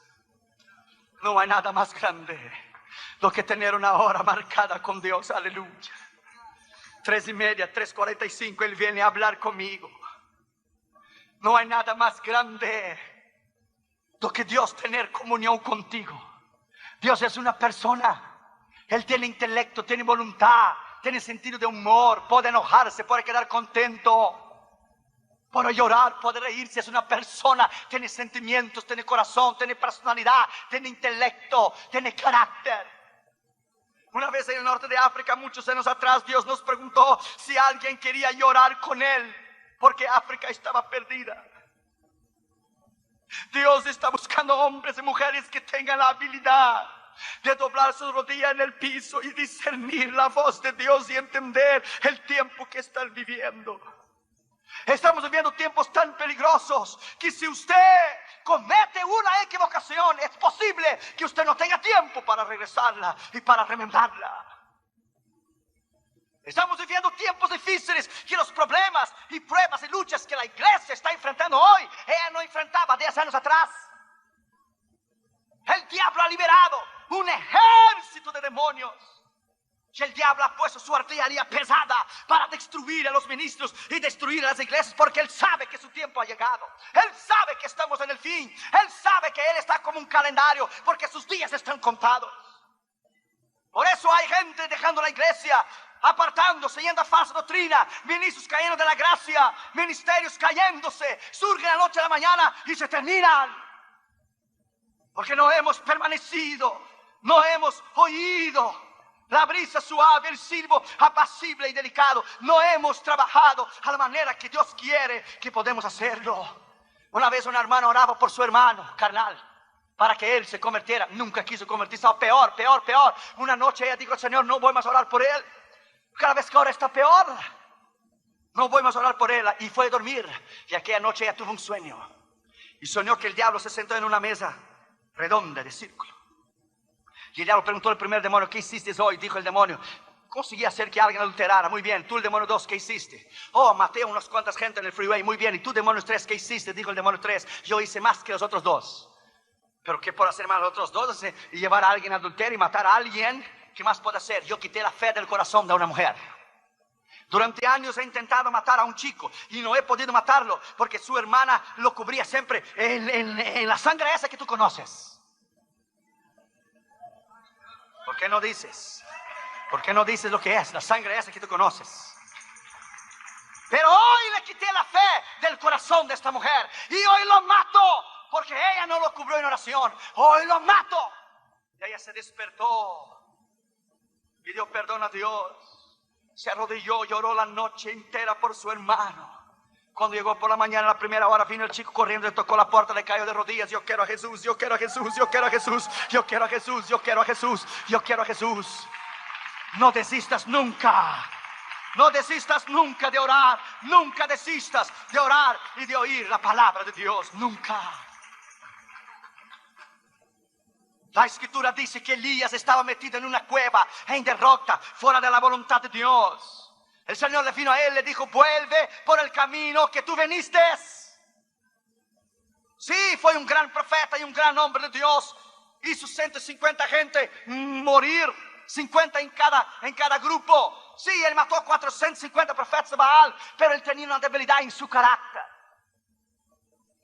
No hay nada más grande do que tener una hora marcada con Dios, aleluya. 3:30, 3:45, Él viene a hablar conmigo. No hay nada más grande do que Dios tener comunión contigo. Dios es una persona. Él tiene intelecto, tiene voluntad, tiene sentido de humor, puede enojarse, puede quedar contento, puede llorar, puede reírse. Es una persona, tiene sentimientos, tiene corazón, tiene personalidad, tiene intelecto, tiene carácter. Una vez en el norte de África, muchos años atrás, Dios nos preguntó si alguien quería llorar con Él, porque África estaba perdida. Dios está buscando hombres y mujeres que tengan la habilidad de doblar sus rodillas en el piso y discernir la voz de Dios y entender el tiempo que están viviendo. Estamos viviendo tiempos tan peligrosos que si usted comete una equivocación, es posible que usted no tenga tiempo para regresarla y para remendarla. Estamos viviendo tiempos difíciles que los problemas y pruebas y luchas que la iglesia está enfrentando hoy, ella no enfrentaba 10 años atrás. El diablo ha liberado un ejército de demonios. Y el diablo ha puesto su artillería pesada para destruir a los ministros y destruir a las iglesias, porque él sabe que su tiempo ha llegado. Él sabe que estamos en el fin. Él sabe que él está como un calendario, porque sus días están contados. Por eso hay gente dejando la iglesia, apartándose, yendo a falsa doctrina, ministros cayendo de la gracia, ministerios cayéndose, surgen la noche a la mañana y se terminan. Porque no hemos permanecido, no hemos oído la brisa suave, el silbo apacible y delicado. No hemos trabajado a la manera que Dios quiere que podemos hacerlo. Una vez una hermana oraba por su hermano carnal para que él se convirtiera. Nunca quiso convertirse. Peor. Una noche ella dijo: Señor, no voy más a orar por él. Cada vez que ahora está peor, no voy más a orar por él. Y fue a dormir. Y aquella noche ella tuvo un sueño. Y soñó que el diablo se sentó en una mesa redonda de círculo. Y el diablo preguntó al primer demonio: ¿qué hiciste hoy? Dijo el demonio: conseguí hacer que alguien adulterara. Muy bien. Tú, el demonio 2, ¿qué hiciste? Oh, maté a unas cuantas gente en el freeway. Muy bien. Y tú, demonio 3, ¿qué hiciste? Dijo el demonio 3: yo hice más que los otros dos. ¿Pero qué puedo hacer más los otros dos? Y llevar a alguien a adulterio y matar a alguien. ¿Qué más puedo hacer? Yo quité la fe del corazón de una mujer. Durante años he intentado matar a un chico y no he podido matarlo porque su hermana lo cubría siempre en la sangre esa que tú conoces. ¿Por qué no dices? ¿Por qué no dices lo que es la sangre esa que tú conoces? Pero hoy le quité la fe del corazón de esta mujer y hoy lo mato porque ella no lo cubrió en oración. Hoy lo mato. Y ella se despertó, pidió perdón a Dios, se arrodilló, lloró la noche entera por su hermano. Cuando llegó por la mañana, a la primera hora, vino el chico corriendo, le tocó la puerta, le cayó de rodillas: yo quiero a Jesús, yo quiero a Jesús, yo quiero a Jesús, yo quiero a Jesús, yo quiero a Jesús, yo quiero a Jesús. No desistas nunca. No desistas nunca de orar. Nunca desistas de orar y de oír la palabra de Dios. Nunca. La escritura dice que Elías estaba metido en una cueva, en derrota, fuera de la voluntad de Dios. El Señor le vino a él, le dijo: vuelve por el camino que tú veniste. Sí, fue un gran profeta y un gran hombre de Dios. Hizo 150 gente morir, 50 en cada grupo. Sí, él mató a 450 profetas de Baal, pero él tenía una debilidad en su carácter.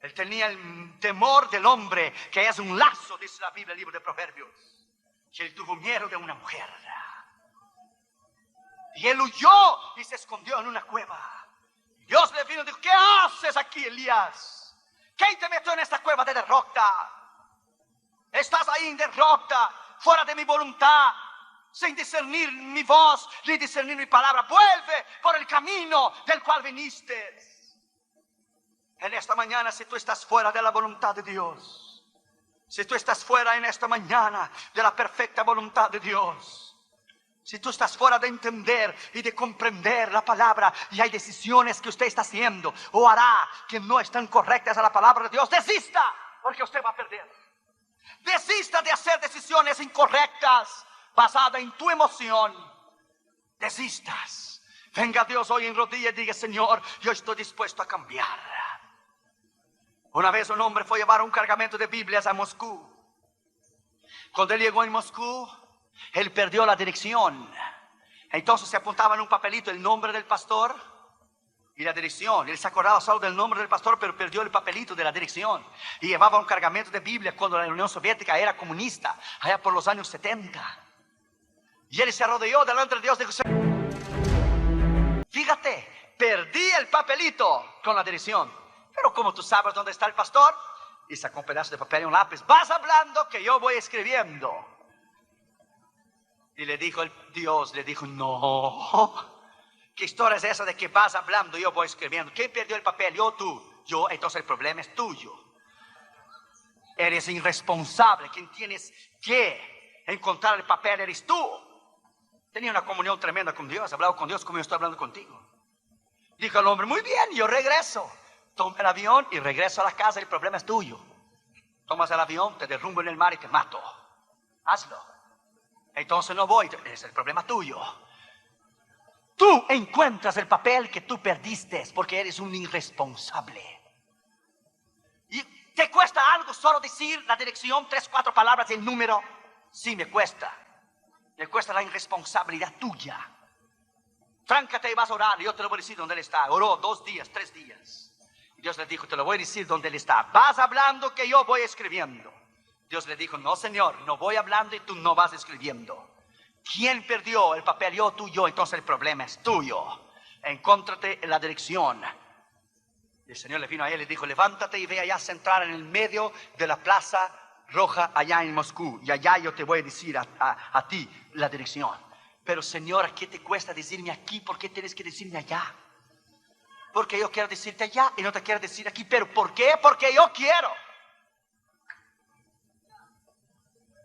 Él tenía el temor del hombre, que es un lazo, dice la Biblia, el libro de Proverbios. Que él tuvo miedo de una mujer. Y él huyó y se escondió en una cueva. Dios le vino y dijo: ¿qué haces aquí, Elías? ¿Quién te metió en esta cueva de derrota? Estás ahí en derrota, fuera de mi voluntad, sin discernir mi voz, ni discernir mi palabra. Vuelve por el camino del cual viniste. En esta mañana, si tú estás fuera de la voluntad de Dios, si tú estás fuera en esta mañana de la perfecta voluntad de Dios, si tú estás fuera de entender y de comprender la palabra, y hay decisiones que usted está haciendo o hará que no están correctas a la palabra de Dios, desista, porque usted va a perder. Desista de hacer decisiones incorrectas basadas en tu emoción. Desistas. Venga Dios hoy en rodillas y diga: Señor, yo estoy dispuesto a cambiar. Una vez un hombre fue a llevar un cargamento de Biblias a Moscú. Cuando él llegó en Moscú, él perdió la dirección. Entonces se apuntaba en un papelito el nombre del pastor y la dirección. Él se acordaba solo del nombre del pastor, pero perdió el papelito de la dirección. Y llevaba un cargamento de Biblia cuando la Unión Soviética era comunista, allá por los años 70. Y él se arrodilló delante de Dios y dijo: fíjate, perdí el papelito con la dirección. Pero como tú sabes dónde está el pastor, y sacó un pedazo de papel y un lápiz. Vas hablando que yo voy escribiendo. Y le dijo Dios, le dijo, no. ¿Qué historia es esa de que vas hablando y yo voy escribiendo? ¿Quién perdió el papel? Yo, tú. Yo, entonces el problema es tuyo. Eres irresponsable. Quien tienes que encontrar el papel eres tú. Tenía una comunión tremenda con Dios. Hablaba con Dios como yo estoy hablando contigo. Dijo el hombre, muy bien, yo regreso. Tomo el avión y regreso a la casa. El problema es tuyo. Tomas el avión, te derrumbo en el mar y te mato. Hazlo. Entonces no voy. Es el problema tuyo. Tú encuentras el papel que tú perdiste porque eres un irresponsable. ¿Y te cuesta algo solo decir la dirección, 3, 4 palabras, el número? Sí, me cuesta. Me cuesta la irresponsabilidad tuya. Tráncate y vas a orar. Yo te lo voy a decir dónde él está. Oró 2 días, 3 días. Y Dios le dijo, te lo voy a decir dónde él está. Vas hablando que yo voy escribiendo. Dios le dijo, no, Señor, no voy hablando y tú no vas escribiendo. ¿Quién perdió el papel? Yo, tú, yo. Entonces el problema es tuyo. Encóntrate en la dirección. El Señor le vino a él y le dijo, levántate y ve allá a centrar en el medio de la Plaza Roja allá en Moscú. Y allá yo te voy a decir a ti la dirección. Pero Señor, ¿qué te cuesta decirme aquí? ¿Por qué tienes que decirme allá? Porque yo quiero decirte allá y no te quiero decir aquí. ¿Pero por qué? Porque yo quiero.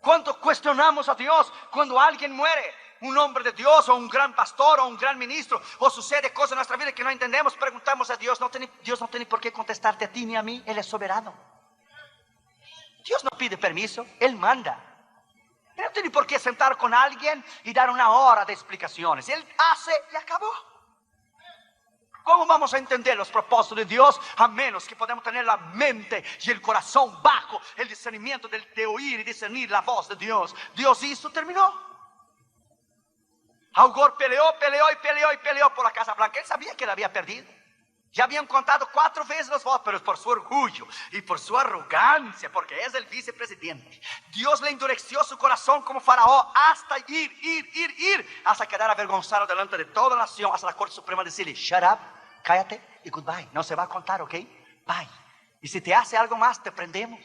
¿Cuánto cuestionamos a Dios cuando alguien muere? Un hombre de Dios o un gran pastor o un gran ministro, o sucede cosas en nuestra vida que no entendemos, preguntamos a Dios. Dios no tiene por qué contestarte a ti ni a mí. Él es soberano. Dios no pide permiso, Él manda. Él no tiene por qué sentar con alguien y dar 1 hora de explicaciones. Él hace y acabó. ¿Cómo vamos a entender los propósitos de Dios a menos que podamos tener la mente y el corazón bajo el discernimiento de oír y discernir la voz de Dios? Dios hizo, terminó. Al Gore peleó por la Casa Blanca. Él sabía que la había perdido. Ya habían contado 4 veces los votos, pero por su orgullo y por su arrogancia, porque es el vicepresidente, Dios le endureció su corazón como faraón hasta ir, hasta quedar avergonzado delante de toda la nación, hasta la Corte Suprema decirle, shut up, cállate y goodbye. No se va a contar, ¿ok? Bye. Y si te hace algo más, te prendemos.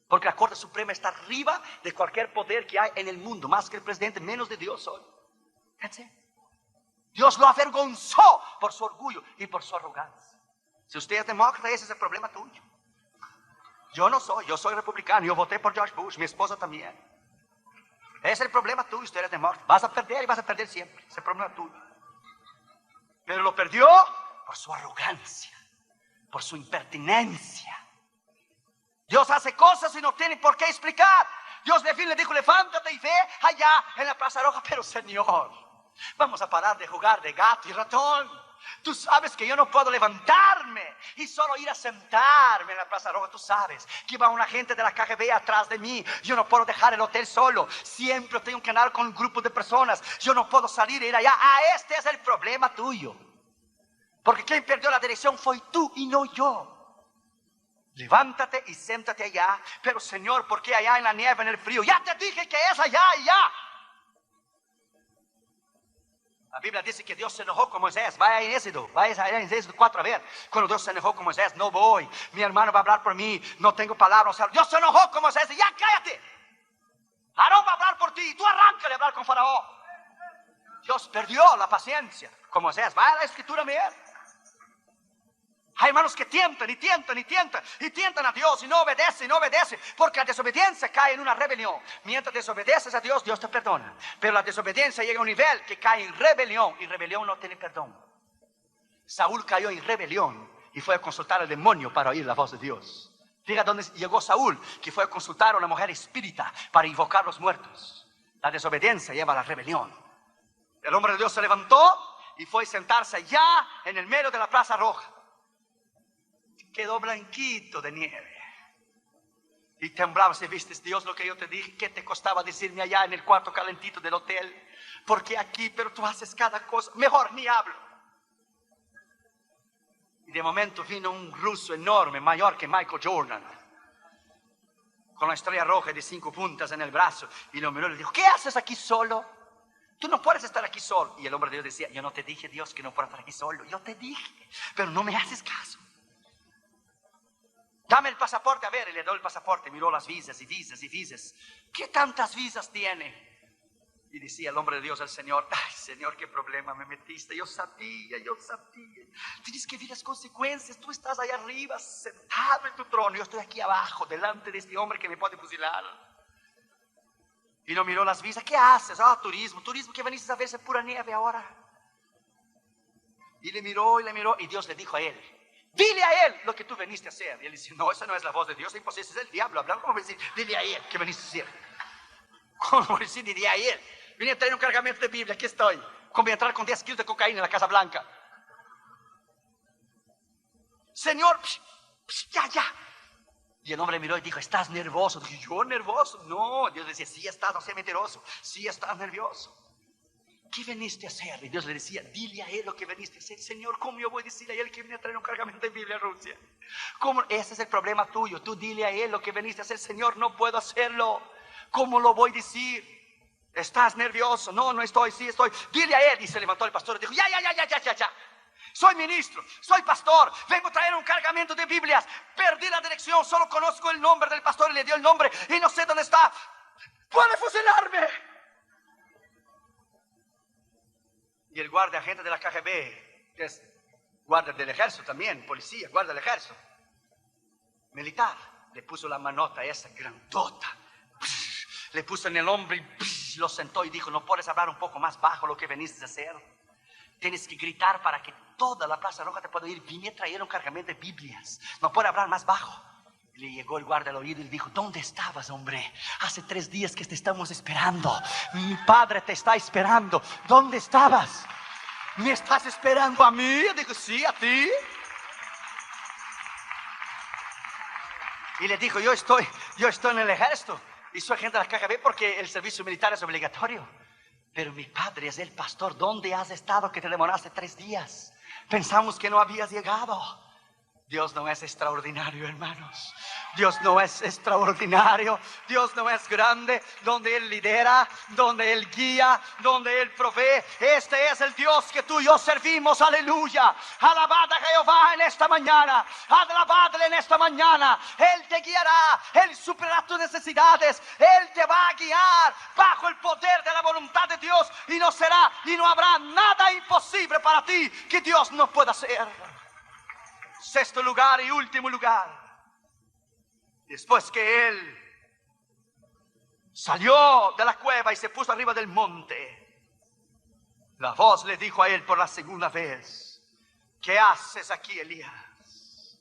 Porque la Corte Suprema está arriba de cualquier poder que hay en el mundo, más que el presidente, menos de Dios hoy. That's it. Dios lo avergonzó por su orgullo y por su arrogancia. Si usted es demócrata, ese es el problema tuyo. Yo no soy, yo soy republicano. Yo voté por George Bush, mi esposa también. Ese es el problema tuyo, usted es demócrata. Vas a perder y vas a perder siempre. Ese es el problema tuyo. Pero lo perdió por su arrogancia, por su impertinencia. Dios hace cosas y no tiene por qué explicar. Dios le dijo, levántate y ve allá en la Plaza Roja. Pero Señor, vamos a parar de jugar de gato y ratón. Tú sabes que yo no puedo levantarme y solo ir a sentarme en la Plaza Roja. Tú sabes que va una gente de la KGB atrás de mí. Yo no puedo dejar el hotel solo. Siempre tengo que andar con un grupo de personas. Yo no puedo salir e ir allá. Este es el problema tuyo. Porque quien perdió la dirección fue tú y no yo. Levántate y siéntate allá. Pero Señor, ¿por qué allá en la nieve, en el frío? Ya te dije que es allá y ya. La Biblia dice que Dios se enojó con Moisés. Vaya en Éxodo 4 a ver. Cuando Dios se enojó con Moisés, no voy. Mi hermano va a hablar por mí. No tengo palabras. O sea, Dios se enojó con Moisés. Ya cállate. Aarón va a hablar por ti. Tú arráncale a hablar con Faraón. Dios perdió la paciencia con Moisés. Vaya a la escritura, mira. Hay hermanos que tientan a Dios y no obedecen, porque la desobediencia cae en una rebelión. Mientras desobedeces a Dios, Dios te perdona. Pero la desobediencia llega a un nivel que cae en rebelión, y rebelión no tiene perdón. Saúl cayó en rebelión y fue a consultar al demonio para oír la voz de Dios. Fíjate dónde llegó Saúl, que fue a consultar a una mujer espírita para invocar a los muertos. La desobediencia lleva a la rebelión. El hombre de Dios se levantó y fue a sentarse allá en el medio de la Plaza Roja. Quedó blanquito de nieve. Y temblaba si viste, Dios, lo que yo te dije. ¿Qué te costaba decirme allá en el cuarto calentito del hotel? Porque aquí, pero tú haces cada cosa. Mejor ni hablo. Y de momento vino un ruso enorme, mayor que Michael Jordan, con la estrella roja de 5 puntas en el brazo. Y lo miró y le dijo, ¿qué haces aquí solo? Tú no puedes estar aquí solo. Y el hombre de Dios decía, yo no te dije, Dios, que no puedo estar aquí solo. Yo te dije, pero no me haces caso. Dame el pasaporte, a ver. Y le doy el pasaporte. Miró las visas y visas y visas. ¿Qué tantas visas tiene? Y decía el hombre de Dios al Señor: ay, Señor, qué problema me metiste. Yo sabía. Tienes que ver las consecuencias. Tú estás allá arriba, sentado en tu trono. Yo estoy aquí abajo, delante de este hombre que me puede fusilar. Y no miró las visas. ¿Qué haces? Turismo que veniste a verse pura nieve ahora. Y le miró. Y Dios le dijo a él: dile a él lo que tú veniste a hacer. Y él dice: no, esa no es la voz de Dios, es imposible, es el diablo hablando. ¿Cómo voy a decir? Dile a él que veniste a hacer. ¿Cómo voy a decir? Diría a él: vine a traer un cargamento de Biblia, aquí estoy. ¿Cómo voy a entrar con 10 kilos de cocaína en la Casa Blanca? Señor, ya. Y el hombre miró y dijo: ¿estás nervioso? Dije: ¿yo nervioso? No. Dios decía: sí estás, no seas mentiroso. Sí estás nervioso. ¿Qué veniste a hacer? Y Dios le decía: dile a él lo que veniste a hacer. Señor, ¿cómo yo voy a decirle a él que vine a traer un cargamento de Biblia a Rusia? ¿Cómo? Ese es el problema tuyo. Tú dile a él lo que veniste a hacer. Señor, no puedo hacerlo. ¿Cómo lo voy a decir? ¿Estás nervioso? No estoy, sí estoy. Dile a él. Y se levantó el pastor y dijo: ya. Soy ministro, soy pastor, vengo a traer un cargamento de Biblias. Perdí la dirección, solo conozco el nombre del pastor y le dio el nombre y no sé dónde está. ¡Puede fusilarme! Y el guardia agente de la KGB, que es guardia del ejército también, policía, guardia del ejército, militar, le puso la manota esa grandota, le puso en el hombro y lo sentó y dijo: ¿no puedes hablar un poco más bajo lo que veniste a hacer? Tienes que gritar para que toda la Plaza Roja te pueda oír. Vine a traer un cargamento de Biblias. No puede hablar más bajo. Y le llegó el guardia al oído y le dijo: ¿dónde estabas, hombre? Hace 3 días que te estamos esperando. Mi padre te está esperando. ¿Dónde estabas? ¿Me estás esperando a mí? Yo digo: sí, a ti. Y le dijo: yo estoy en el ejército y soy agente de la KGB porque el servicio militar es obligatorio. Pero mi padre es el pastor. ¿Dónde has estado que te demoraste 3 días? Pensamos que no habías llegado. Dios no es extraordinario, hermanos. Dios no es extraordinario. Dios no es grande. Donde Él lidera, donde Él guía, donde Él provee. Este es el Dios que tú y yo servimos. Aleluya. Alabad a Jehová en esta mañana. Alabadle en esta mañana. Él te guiará. Él superará tus necesidades. Él te va a guiar bajo el poder de la voluntad de Dios. Y no habrá nada imposible para ti que Dios no pueda hacer. 6º lugar y último lugar. Después que él salió de la cueva y se puso arriba del monte, la voz le dijo a él por la segunda vez: ¿qué haces aquí, Elías?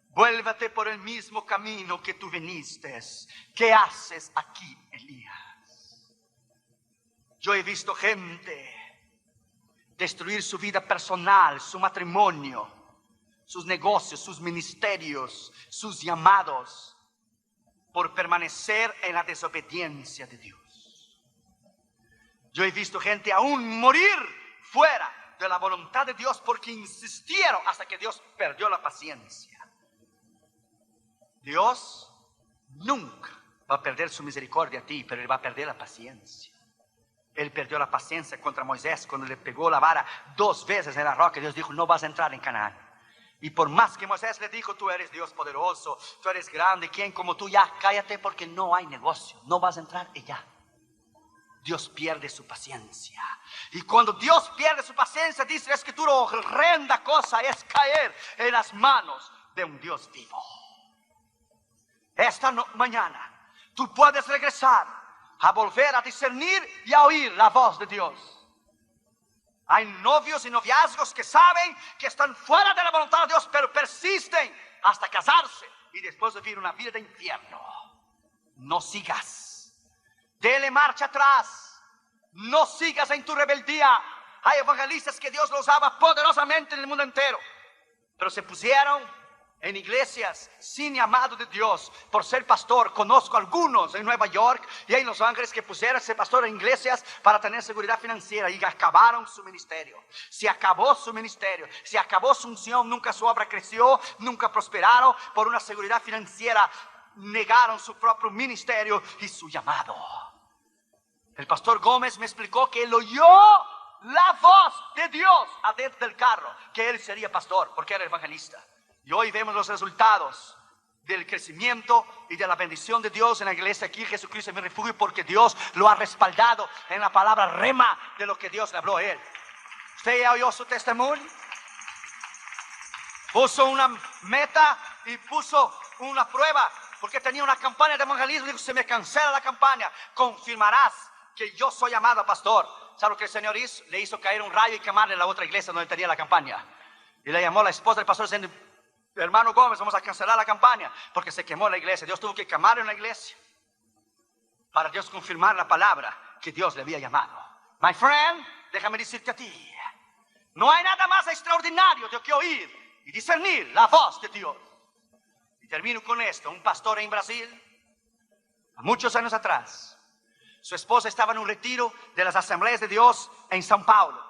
Vuélvete por el mismo camino que tú viniste. ¿Qué haces aquí, Elías? Yo he visto gente destruir su vida personal, su matrimonio, sus negocios, sus ministerios, sus llamados, por permanecer en la desobediencia de Dios. Yo he visto gente aún morir fuera de la voluntad de Dios porque insistieron hasta que Dios perdió la paciencia. Dios nunca va a perder su misericordia a ti, pero Él va a perder la paciencia. Él perdió la paciencia contra Moisés cuando le pegó la vara 2 veces en la roca. Dios dijo: no vas a entrar en Canaán. Y por más que Moisés le dijo: tú eres Dios poderoso, tú eres grande, ¿quién como tú? Ya, cállate porque no hay negocio, no vas a entrar y ya. Dios pierde su paciencia. Y cuando Dios pierde su paciencia, dice la Escritura: horrenda cosa es caer en las manos de un Dios vivo. Esta mañana tú puedes regresar a volver a discernir y a oír la voz de Dios. Hay novios y noviazgos que saben que están fuera de la voluntad de Dios, pero persisten hasta casarse y después vivir una vida de infierno. No sigas. Dele marcha atrás. No sigas en tu rebeldía. Hay evangelistas que Dios los usaba poderosamente en el mundo entero, pero se pusieron en iglesias sin llamado de Dios por ser pastor. Conozco algunos en Nueva York y en Los Ángeles que pusieron ese pastor en iglesias para tener seguridad financiera y acabaron su ministerio. Se acabó su ministerio, se acabó su unción, nunca su obra creció, nunca prosperaron. Por una seguridad financiera negaron su propio ministerio y su llamado. El pastor Gómez me explicó que él oyó la voz de Dios adentro del carro, que él sería pastor porque era evangelista. Y hoy vemos los resultados del crecimiento y de la bendición de Dios en la iglesia aquí. Jesucristo es mi refugio, porque Dios lo ha respaldado en la palabra rema de lo que Dios le habló a él. ¿Usted ya oyó su testimonio? Puso una meta y puso una prueba, porque tenía una campaña de evangelismo. Dijo: se me cancela la campaña, confirmarás que yo soy llamado pastor. ¿Sabe lo que el Señor hizo? Le hizo caer un rayo y quemarle la otra iglesia donde tenía la campaña. Y le llamó a la esposa del pastor diciendo: hermano Gómez, vamos a cancelar la campaña, porque se quemó la iglesia. Dios tuvo que quemar en la iglesia para Dios confirmar la palabra que Dios le había llamado. My friend, déjame decirte a ti, no hay nada más extraordinario de que oír y discernir la voz de Dios. Y termino con esto. Un pastor en Brasil, muchos años atrás, su esposa estaba en un retiro de las Asambleas de Dios en São Paulo,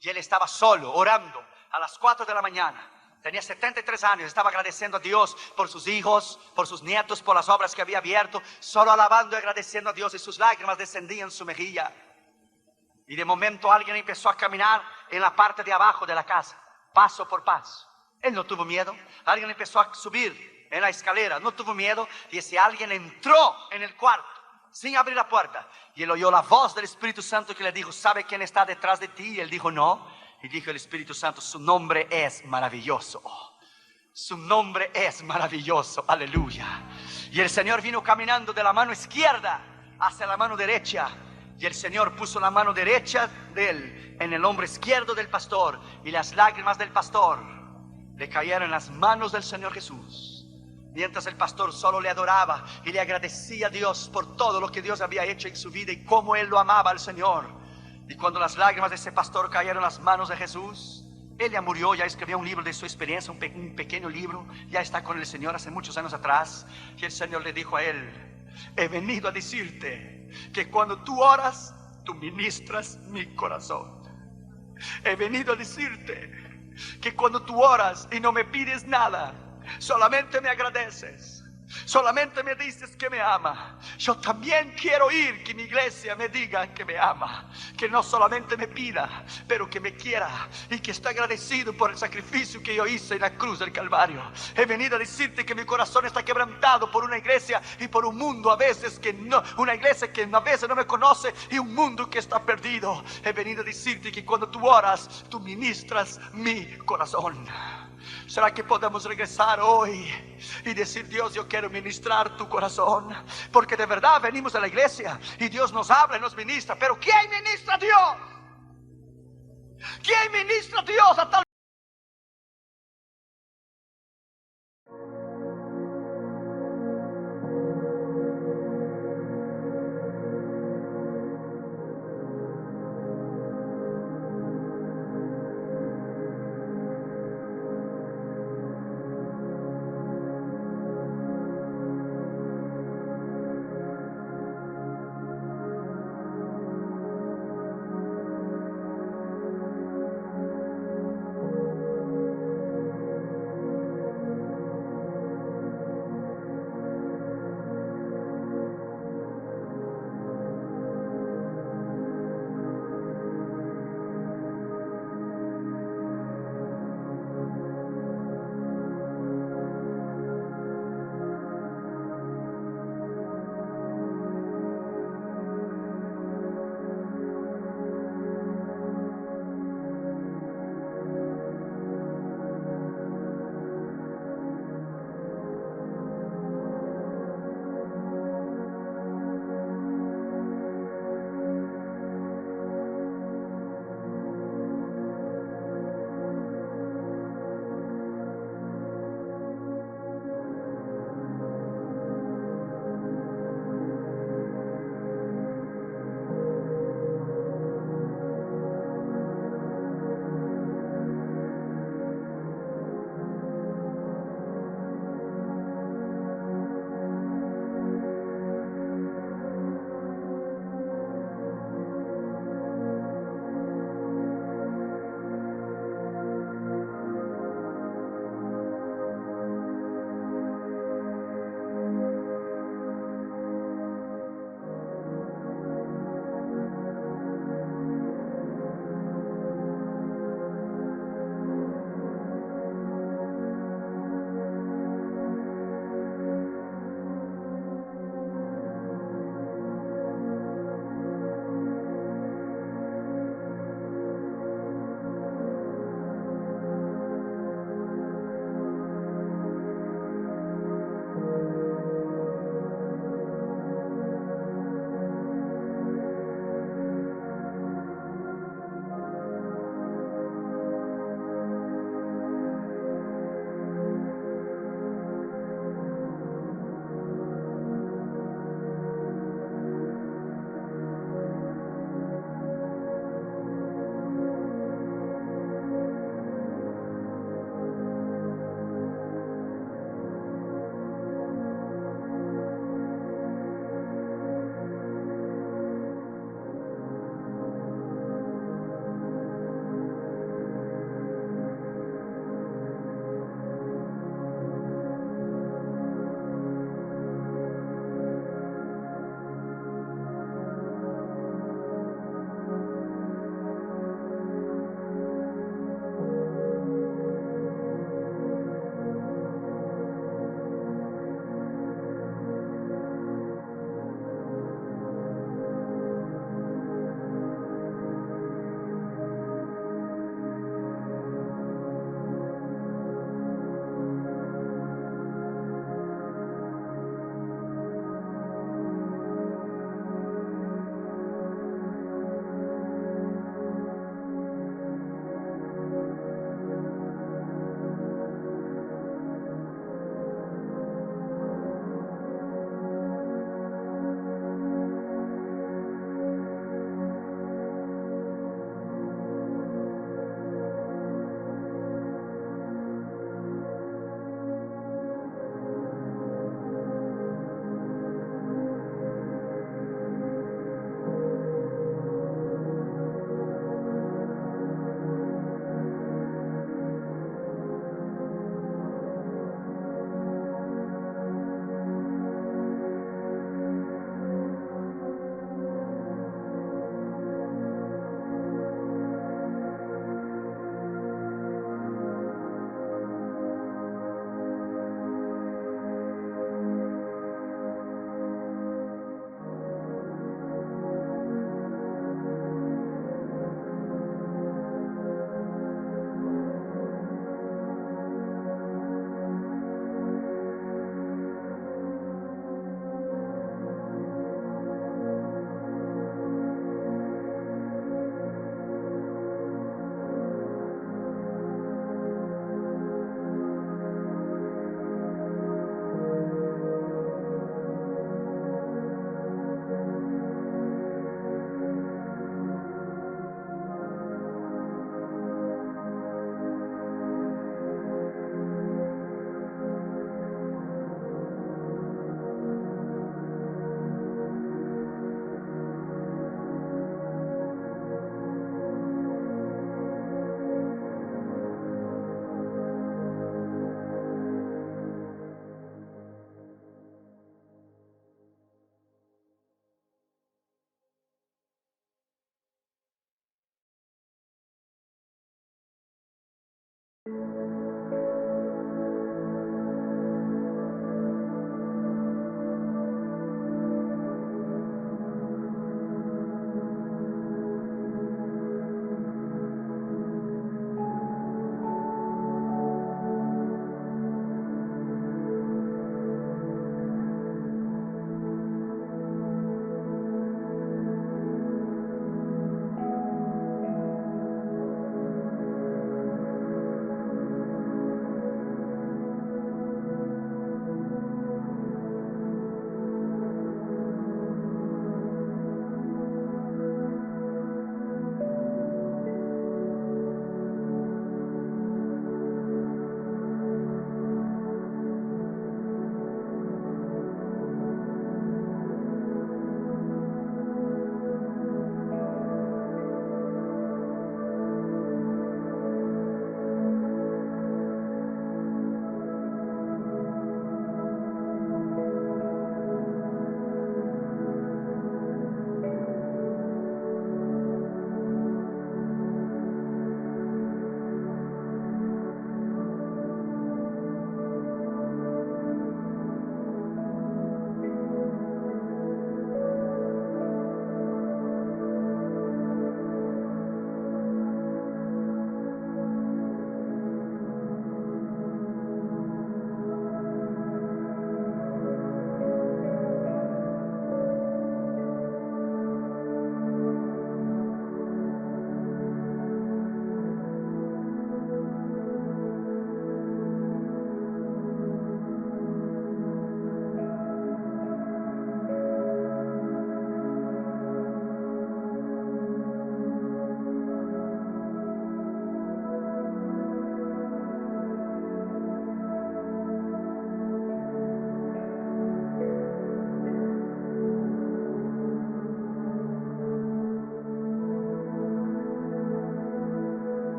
y él estaba solo orando a las 4 de la mañana. Tenía 73 años, estaba agradeciendo a Dios por sus hijos, por sus nietos, por las obras que había abierto, solo alabando y agradeciendo a Dios, y sus lágrimas descendían en su mejilla. Y de momento alguien empezó a caminar en la parte de abajo de la casa, paso por paso. Él no tuvo miedo. Alguien empezó a subir en la escalera, no tuvo miedo. Y ese alguien entró en el cuarto sin abrir la puerta, y él oyó la voz del Espíritu Santo que le dijo: ¿sabe quién está detrás de ti? Y él dijo: no. Y dijo el Espíritu Santo: su nombre es maravilloso. Su nombre es maravilloso. Aleluya. Y el Señor vino caminando de la mano izquierda hacia la mano derecha, y el Señor puso la mano derecha de él en el hombro izquierdo del pastor, y las lágrimas del pastor le cayeron en las manos del Señor Jesús, mientras el pastor solo le adoraba y le agradecía a Dios por todo lo que Dios había hecho en su vida y cómo él lo amaba al Señor. Y cuando las lágrimas de ese pastor cayeron en las manos de Jesús, él ya murió, ya escribió un libro de su experiencia, un pequeño libro, ya está con el Señor hace muchos años atrás. Y el Señor le dijo a él: he venido a decirte que cuando tú oras, tú ministras mi corazón. He venido a decirte que cuando tú oras y no me pides nada, solamente me agradeces, solamente me dices que me ama. Yo también quiero oír que mi iglesia me diga que me ama, que no solamente me pida, pero que me quiera, y que está agradecido por el sacrificio que yo hice en la cruz del Calvario. He venido a decirte que mi corazón está quebrantado por una iglesia y por un mundo a veces que no, una iglesia que a veces no me conoce, y un mundo que está perdido. He venido a decirte que cuando tú oras, tú ministras mi corazón. ¿Será que podemos regresar hoy y decir: Dios, yo quiero ministrar tu corazón? Porque de verdad venimos a la iglesia y Dios nos habla y nos ministra. Pero ¿quién ministra a Dios? ¿Quién ministra a Dios a tal